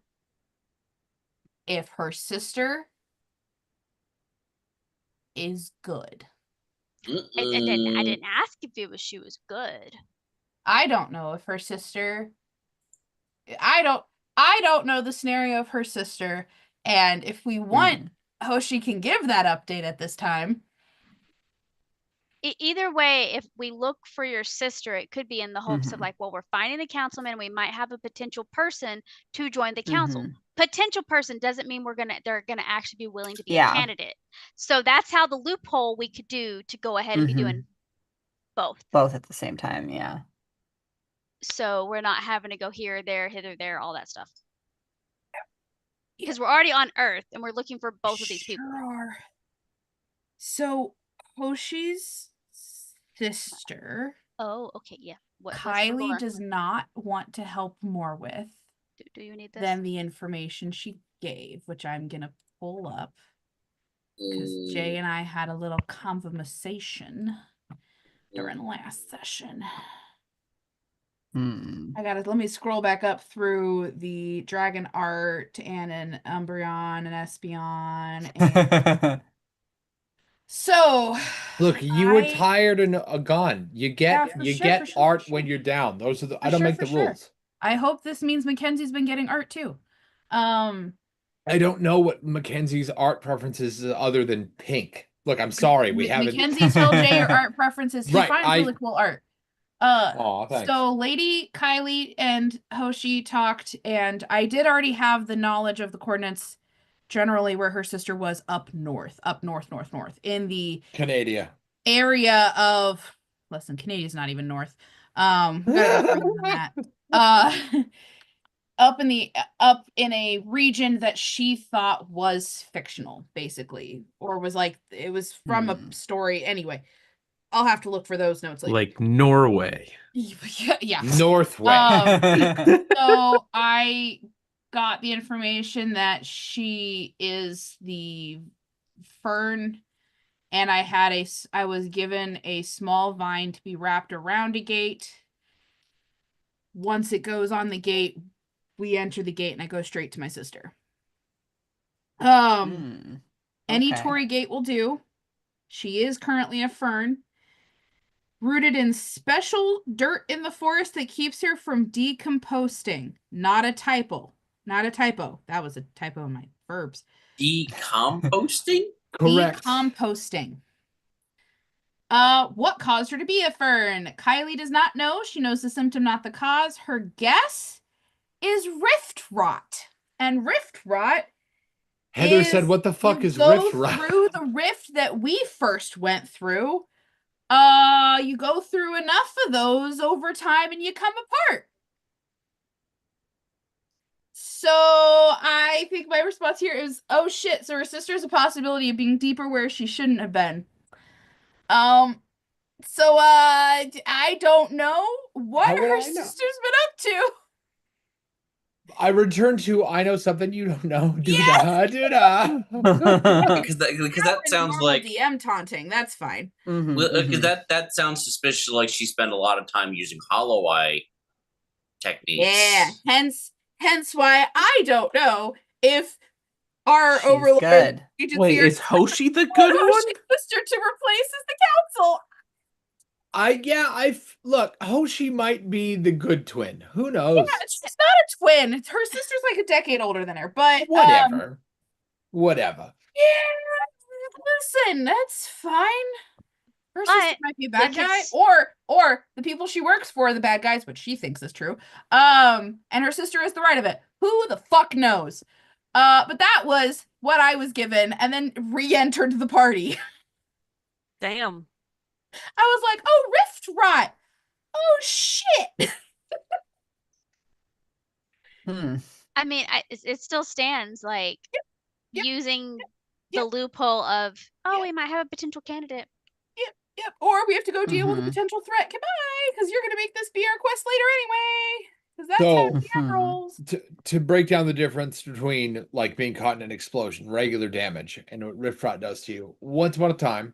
if her sister is good. I Mm-mm. didn't ask if she was good. I don't know if her sister I don't know the scenario of her sister, and if we want Hoshi can give that update at this time. Either way, if we look for your sister, it could be in the hopes of Mhm. like, well, we're finding the councilman, we might have a potential person to join the council. Mhm. Potential person doesn't mean they're gonna actually be willing to be Yeah. a candidate. So that's how the loophole we could do to go ahead and be doing both. Both at the same time, yeah. So we're not having to go here, there, hither, there, all that stuff. Because we're already on Earth and we're looking for both of these people. Sure. So Hoshi's sister, Oh, okay, yeah. What's the Kylie, lore? does not want to help more with Do you need this? than the information she gave, which I'm gonna pull up because Jay and I had a little conversation during last session. Let me scroll back up through the Dragon Art and an Umbreon and Espeon. And... So, Look, you were I- tired and gone. You Yeah, get for you sure, get for sure, art for when sure. you're down. Those are the I For don't sure, make for the sure. rules. I hope this means Mackenzie's been getting art too. I I don't know what Mackenzie's art preferences is other than pink. Look, I'm sorry, we haven't. Mackenzie told Jay your art preferences. He Right, finds really cool art. Aw, thanks. So Lady Kylie and Hoshi talked, and I did already have the knowledge of the coordinates generally where her sister was up north, north, in the Canada. area of, listen, Canada's not even north. Gotta go further than that. Up in a region that she thought was fictional, basically, or was like it was from a story. Anyway, I'll have to look for those notes later. Like Norway. Yeah. Northway. So I got the information that she is the fern, and I was given a small vine to be wrapped around a gate. Once it goes on the gate, we enter the gate and I go straight to my sister. Any Okay. Tory gate will do. She is currently a fern, rooted in special dirt in the forest that keeps her from decomposing. Not a typo. Not a typo. That was a typo in my verbs. Decomposting? Correct. Decomposting. What caused her to be a fern? Kylie does not know. She knows the symptom, not the cause. Her guess is rift rot. And rift rot Heather said, "What the fuck is rift rot?" Through the rift that we first went through. You go through enough of those over time and you come apart. So I think my response here is, oh shit, so her sister has a possibility of being deeper where she shouldn't have been. So I don't know what How would her I know? sister's been up to. I return to I know something you don't know. Yes! Because that sounds Normal like DM taunting. That's fine. because that sounds suspicious. Like she spent a lot of time using Hollow Eye techniques. Yeah. Hence why I don't know if our She's overlord good. agency Wait, or is Hoshi the good one? Hoshi's sister to replace as the council. Look, Hoshi might be the good twin. Who knows? Yeah, she's not a twin. Her sister's like a decade older than her, but Whatever. Yeah, listen, that's fine. Her But sister might be a bad guy, because- or the people she works for are the bad guys, which she thinks is true. And her sister is the right of it. Who the fuck knows? But that was what I was given, and then re-entered the party. Damn. I was like, oh, rift rot. Oh shit. I mean, it still stands like Yep. using the Yep. loophole of, oh, Yep. we might have a potential candidate. Yep. Or we have to go deal with a Mhm. potential threat. Goodbye, because you're gonna make this be our quest later anyway. Because that's So- how DM Mhm. rolls. To break down the difference between like being caught in an explosion, regular damage, and what rift rot does to you. Once upon a time,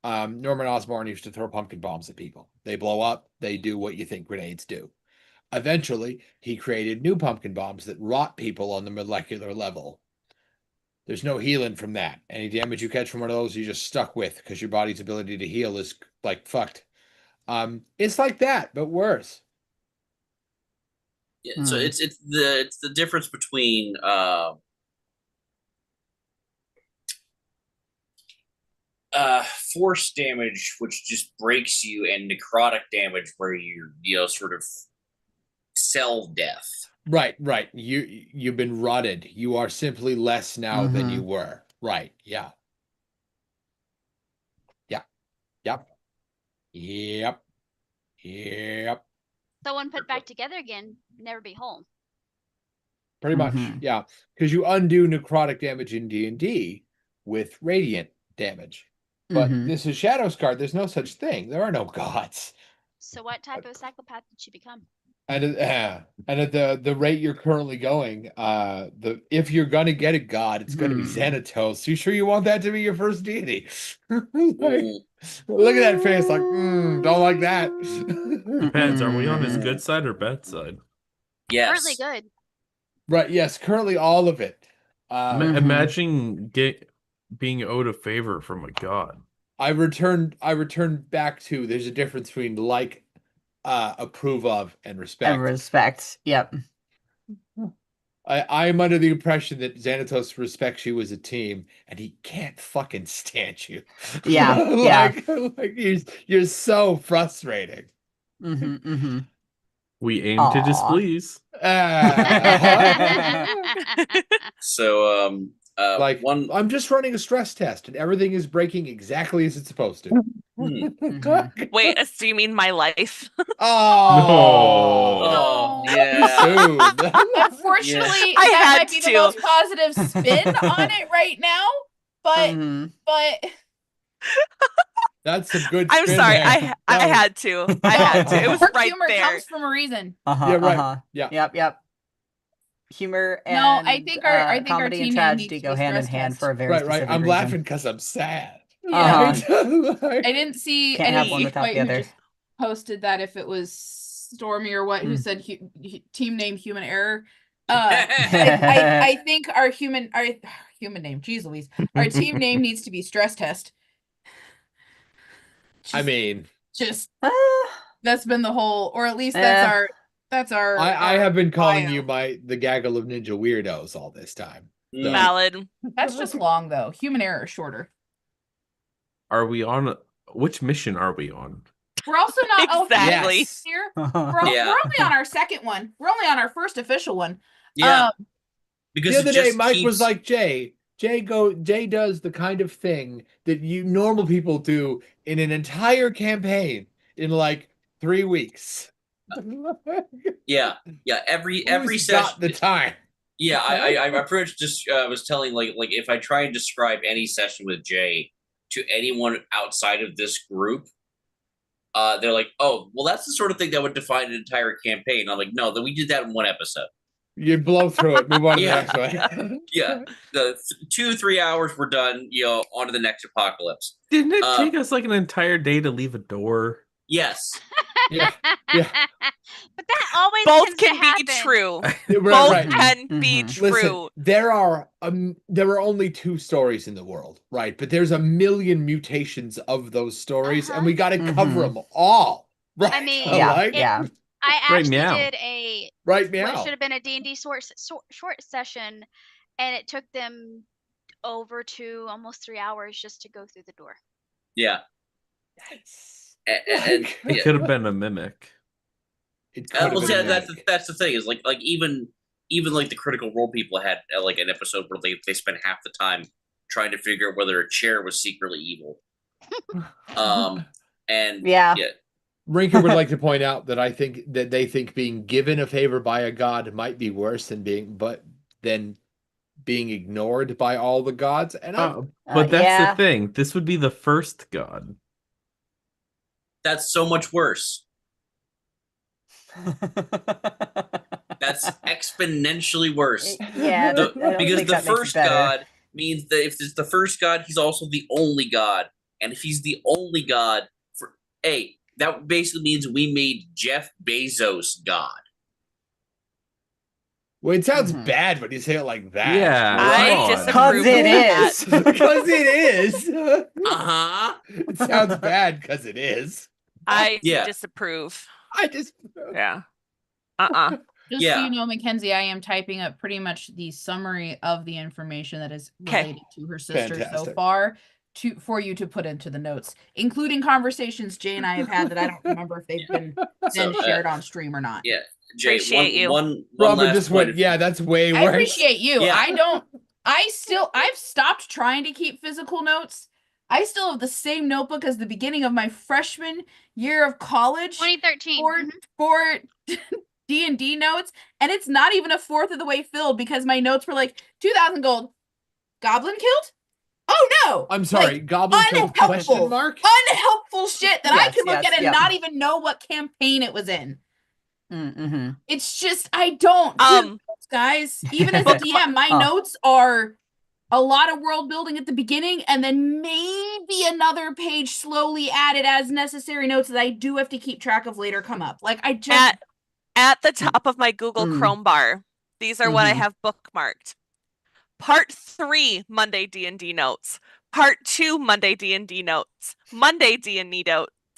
Norman Osborn used to throw pumpkin bombs at people. They blow up. They do what you think grenades do. Eventually, he created new pumpkin bombs that rot people on the molecular level. There's no healing from that. Any damage you catch from one of those, you're just stuck with because your body's ability to heal is like fucked. It's like that, but worse. Yeah, so it's the difference between force damage, which just breaks you, and necrotic damage, where you're sort of cell death. Right. You've been rotted. You are simply less now than you were. Right. Yeah. Yep. Someone put back together again, never be whole. Pretty much. Yeah. Because you undo necrotic damage in D&D with radiant damage. But this is Shadowscard. There's no such thing. There are no gods. So what type of psychopath did she become? And at the rate you're currently going, if you're gonna get a god, it's gonna be Xanatos. You sure you want that to be your first deity? Like, look at that face, like, don't like that. Depends. Are we on his good side or bad side? Yes. Currently good. Right, yes, currently all of it. Imagine being owed a favor from a god. I returned back to there's a difference between like, approve of, and respect. And respect. Yep. I'm under the impression that Xanatos respects you as a team, and he can't fucking stand you. Yeah, like you're so frustrating. We aim to Aw. displease. Ah. So Like one I'm just running a stress test, and everything is breaking exactly as it's supposed to. Wait, do you mean my life? Oh, oh No. yeah. soon. Unfortunately, I that had might be the to. most positive spin on it right now. But Mhm. That's some good. I'm spin sorry, there. I That was- had to. I had to. It was dark right humor there. comes from a reason. Yeah, right. Yeah. Yep. Humor and No, I think our comedy and team name tragedy needs to go be hand in stress hand test. for a very Right. specific I'm reason. laughing because I'm sad. Yeah. Like- I didn't see Can't have one any without wait, the who other. just posted that if it was Stormy or what who Mm. said team name human error. I think our human name, geez Louise, our team name needs to be stress test. I mean, Just Ah, that's been the whole, or at least Eh. that's our. I have been calling bio. you the gaggle of ninja weirdos all this time. Mm. Valid. That's just long though. Human error is shorter. Are we on? Which mission are we on? We're also not Exactly. Yes. here. Uh-huh. Yeah. We're only on our second one. We're only on our first official one. Yeah. Um, Because The it other day, just Mike was keeps- like, Jay does the kind of thing that you normal people do in an entire campaign in like 3 weeks. yeah. Every Who's session. got the time. Yeah, I pretty much just was telling like if I try and describe any session with Jay to anyone outside of this group, they're like, "Oh, well, that's the sort of thing that would define an entire campaign." I'm like, "No, that we did that in one episode." You blow through it, move on to Yeah. the next one. Yeah, the 2-3 hours we're done. On to the next apocalypse. Didn't it take us like an entire day to leave a door? Yes, Yeah. But that always Both tends to can be happen. true. Right, Both right. can be Mhm. true. Listen, there are only 2 stories in the world, right? But there's a million mutations of those stories, and we got to cover Mhm. them all. Right? I mean, Yeah, Like, yeah. I Right, actually meow. did a Right, what meow. should have been a D&D short session, and it took them over to almost 3 hours just to go through the door. yeah, Yes. and Like, It yeah. could have been a mimic. It could have Well, been yeah, a that's the thing is like even like the Critical Role people had like an episode where they spent half the time trying to figure out whether a chair was secretly evil. And Yeah. Rinker would like to point out that they think being given a favor by a god might be worse than being ignored by all the gods. And But that's yeah. the thing. This would be the first god. that's so much worse. That's exponentially worse. Yeah, The- I don't because think the that makes it first better. god means that if it's the first god, he's also the only god, and if he's the only god, that basically means we made Jeff Bezos god. well, it sounds Mhm. bad when you say it like that. Yeah, I come on. disapprove Cause of it that. is. Because it is. Uh huh. It sounds bad because it is. I Yeah. disapprove. I just Yeah. Just Yeah. so you know, Mackenzie, I am typing up pretty much the summary of the information that is 'Kay. related to her sister so Fantastic. far for you to put into the notes, including conversations Jay and I have had that I don't remember if they've been So, then shared on stream or not. yeah, Jay, Appreciate you. one Robert last just point went, of- yeah, that's way I worse. appreciate you. Yeah. I've stopped trying to keep physical notes. I still have the same notebook as the beginning of my freshman year of college 2013. for Mhm. for D&D notes, and it's not even a fourth of the way filled because my notes were like 2,000 gold. Goblin killed? Oh no. I'm sorry, Like, Goblin Killed unhelpful. question mark? unhelpful shit that I Yes, can look yes, at and yep. not even know what campaign it was in. Mm-hmm. It's just I don't do notes, guys. Even as a DM, my Oh. notes are a lot of world building at the beginning and then maybe another page slowly added as necessary notes that I do have to keep track of later come up. Like I just At the top of my Google Mm. Chrome bar, these are what I Mhm. have bookmarked. Part 3 Monday D&D notes. Part 2 Monday D&D notes. Monday D&D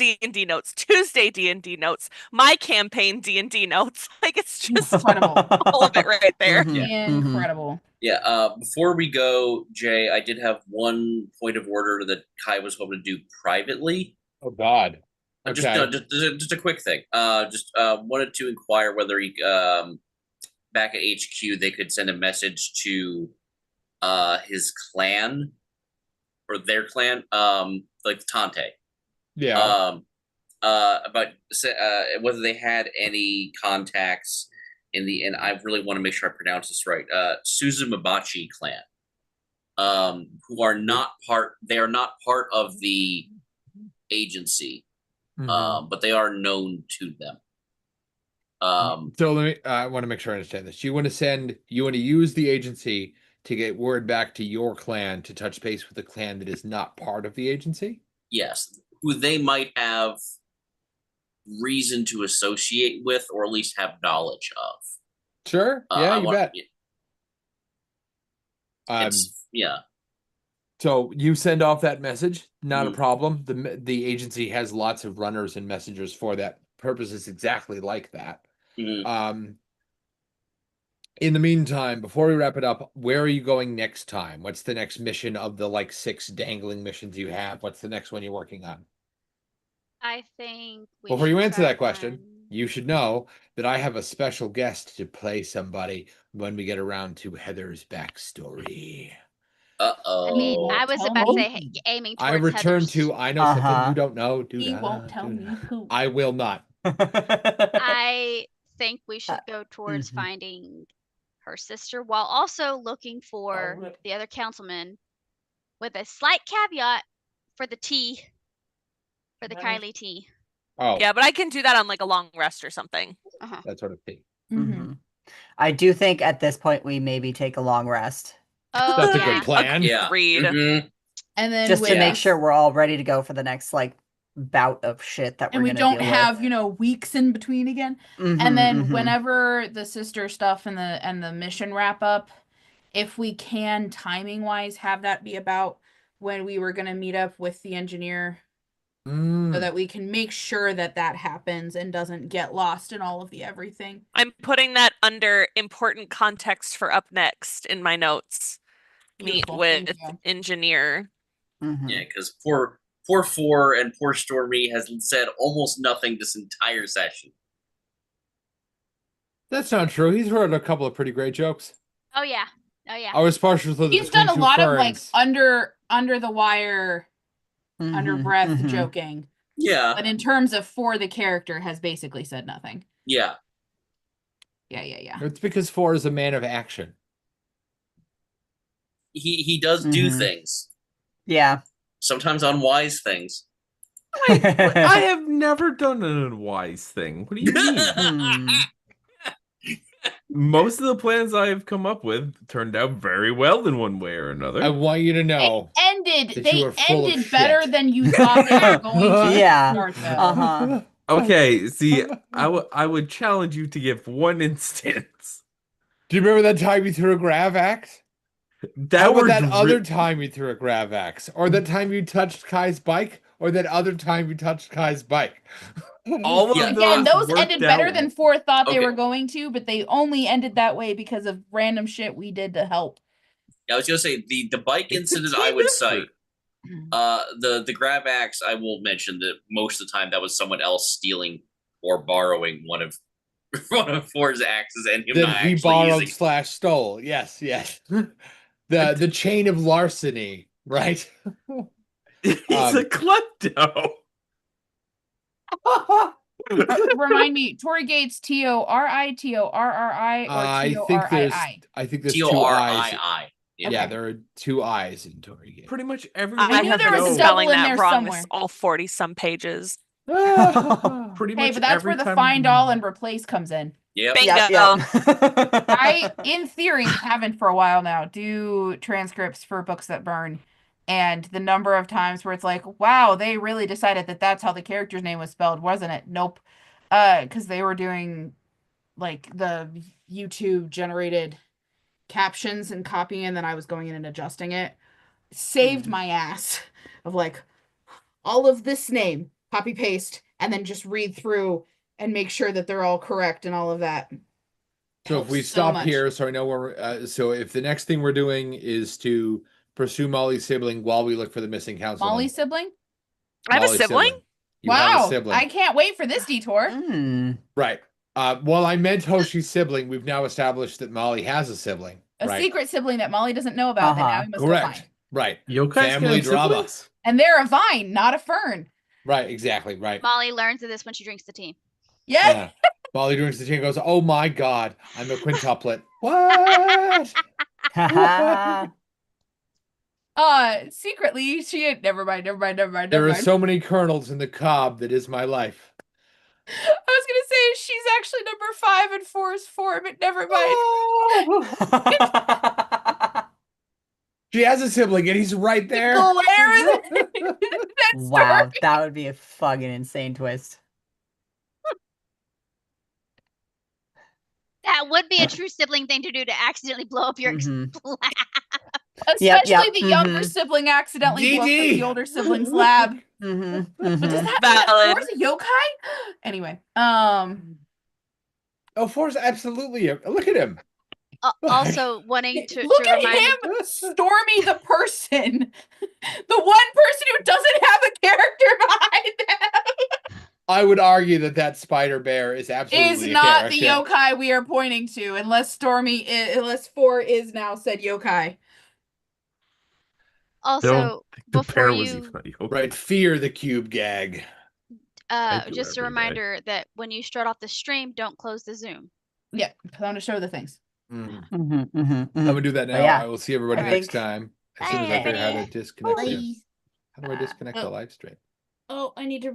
D&D notes, Tuesday D&D notes, my campaign D&D notes. Like it's just Incredible. all of it right there. Mhm, mhm. Incredible. Yeah. Before we go, Jay, I did have one point of order that Kai was hoping to do privately. Oh God. Just Okay. no, just a quick thing. Just wanted to inquire whether he back at HQ they could send a message to his clan or their clan, like the Tante. Yeah. About whether they had any contacts in the, and I really want to make sure I pronounce this right, Suzumabachi clan, who are not part, they are not part of the agency, Mhm. but they are known to them. So let me. I want to make sure I understand this. You want to use the agency to get word back to your clan to touch base with the clan that is not part of the agency. Yes, who they might have reason to associate with, or at least have knowledge of. Sure. Yeah, you bet. Yeah. So you send off that message, not a Mhm. problem. The agency has lots of runners and messengers for that purposes, exactly like that. Mhm. In the meantime, before we wrap it up, where are you going next time? What's the next mission of the like 6 dangling missions you have? What's the next one you're working on? I think we Before you should answer try that question, one- you should know that I have a special guest to play somebody when we get around to Heather's backstory. Uh-oh. I mean, I won't was tell about to me. say aiming I towards return Heather's. to I know something Uh-huh. you don't know. He won't tell me who. I will not. I think we should go towards mhm. finding her sister while also looking for rip. the other councilman, with a slight caveat for the tea, for the Right. Kylie tea. Oh, Yeah, but I can do that on like a long rest or something. that sort of thing. Mhm. I do think at this point we maybe take a long rest Oh, That's a yeah. good plan. Yeah. Agreed. Mhm. And then just to with make us- sure we're all ready to go for the next like bout of shit that and we're we gonna don't deal have with. weeks in between again. Mhm, And then mhm. whenever the sister stuff and the mission wrap up, if we can timing wise have that be about when we were going to meet up with the engineer, so that we can make sure that that happens and doesn't get lost in all of the everything. I'm putting that under important context for up next in my notes. Meet Beautiful, thank with you. engineer. Mhm. Yeah, because poor Four and poor Stormy has said almost nothing this entire session. That's not true. He's heard a couple of pretty great jokes. Oh yeah. Oh yeah. I was partial to the He's done a between two lot of like ferns. under the wire, under Mhm, breath mhm. joking. Yeah. But in terms of for the character, has basically said nothing. Yeah. Yeah. It's because 4 is a man of action. He does do Mhm. things. Yeah. Sometimes unwise things. I have never done an unwise thing. What do you mean? Hmm. Most of the plans I've come up with turned out very well in one way or another. I want you to know. Ended. that They you are full of ended better shit. than you thought they were going to. Yeah. Start, though. Uh-huh. Okay, see, I would challenge you to give one instance. Do you remember that time you threw a grav axe? That How about were that dri- other time you threw a grav axe? Or that time you touched Kai's bike? Or that other time you touched Kai's bike? all of Yeah. Again, those worked ended better out. than 4 thought they Okay. were going to, but they only ended that way because of random shit we did to help. I was gonna say the bike It's a incident team I would effort. cite. The grab axe I will mention that most of the time that was someone else stealing or borrowing one of Four's axes and him not That he actually borrowed using. / stole. Yes. The chain of larceny, right? He's a klepto. Remind me, Tory Gates, Tori, Torri, or I think there's Torii? two eyes. Torii. Yeah, there are 2 eyes in Tory Gate. Pretty much everyone. I I knew have there was a been double spelling in that there wrong somewhere. this all 40-some pages. Pretty Hey, much but that's every where the time- find all and replace comes in. Yep. Bingo. Yep, yep. I, in theory, haven't for a while now, do transcripts for books that burn. And the number of times where it's like, wow, they really decided that that's how the character's name was spelled, wasn't it? Nope. Because they were doing like the YouTube generated captions and copying, and then I was going in and adjusting it. Saved my ass of like all of this name, copy paste, and then just read through and make sure that they're all correct and all of that. So if Helps we so stop much. here, so I know where. So if the next thing we're doing is to pursue Molly's sibling while we look for the missing councilman. Molly's sibling? I have a Molly's sibling? You have a Wow, sibling. I can't wait for this detour. Mm. Right. Well, I meant Hoshi's sibling. We've now established that Molly has a sibling. A right? secret sibling that Molly doesn't know about that now Uh-huh. we must go Correct. find. Right. Yokais Family can have drama. siblings? And they're a vine, not a fern. Right. Exactly. Right. Molly learns of this when she drinks the tea. Yeah. Yeah. Molly drinks the tea and goes, "Oh my God, I'm a quintuplet." What? Secretly, she had never mind. There are so many kernels in the cob that is my life. I was gonna say she's actually number 5 and 4 is 4, but never mind. She has a sibling and he's right there. Glare that Wow, story. that would be a fucking insane twist. That would be a true sibling thing to do, to accidentally blow up your Mhm. lab. Especially Yep, the younger mhm. sibling accidentally blew up GG. the older sibling's lab. Mm-hmm. But does that Valid. Four's a yokai? Anyway, Oh, Forrest, absolutely. Look at him. Also wanting to look at remind him, Stormy the person, the one person who doesn't have a character behind them. I would argue that spider bear is absolutely Is a not the character. yokai we are pointing to, unless 4 is now said yokai. also The bear before was you even a yokai. Right, fear the cube gag. I do just a every day. reminder that when you start off the stream, don't close the Zoom. Yeah, I want to show the things. Mm. Mm-hmm. I'm gonna do that now. yeah, I will see everybody I next think- time. As soon as I Bye, figure out how to everybody. disconnect. How do I Bye. disconnect Oh. the live stream? Oh, I need to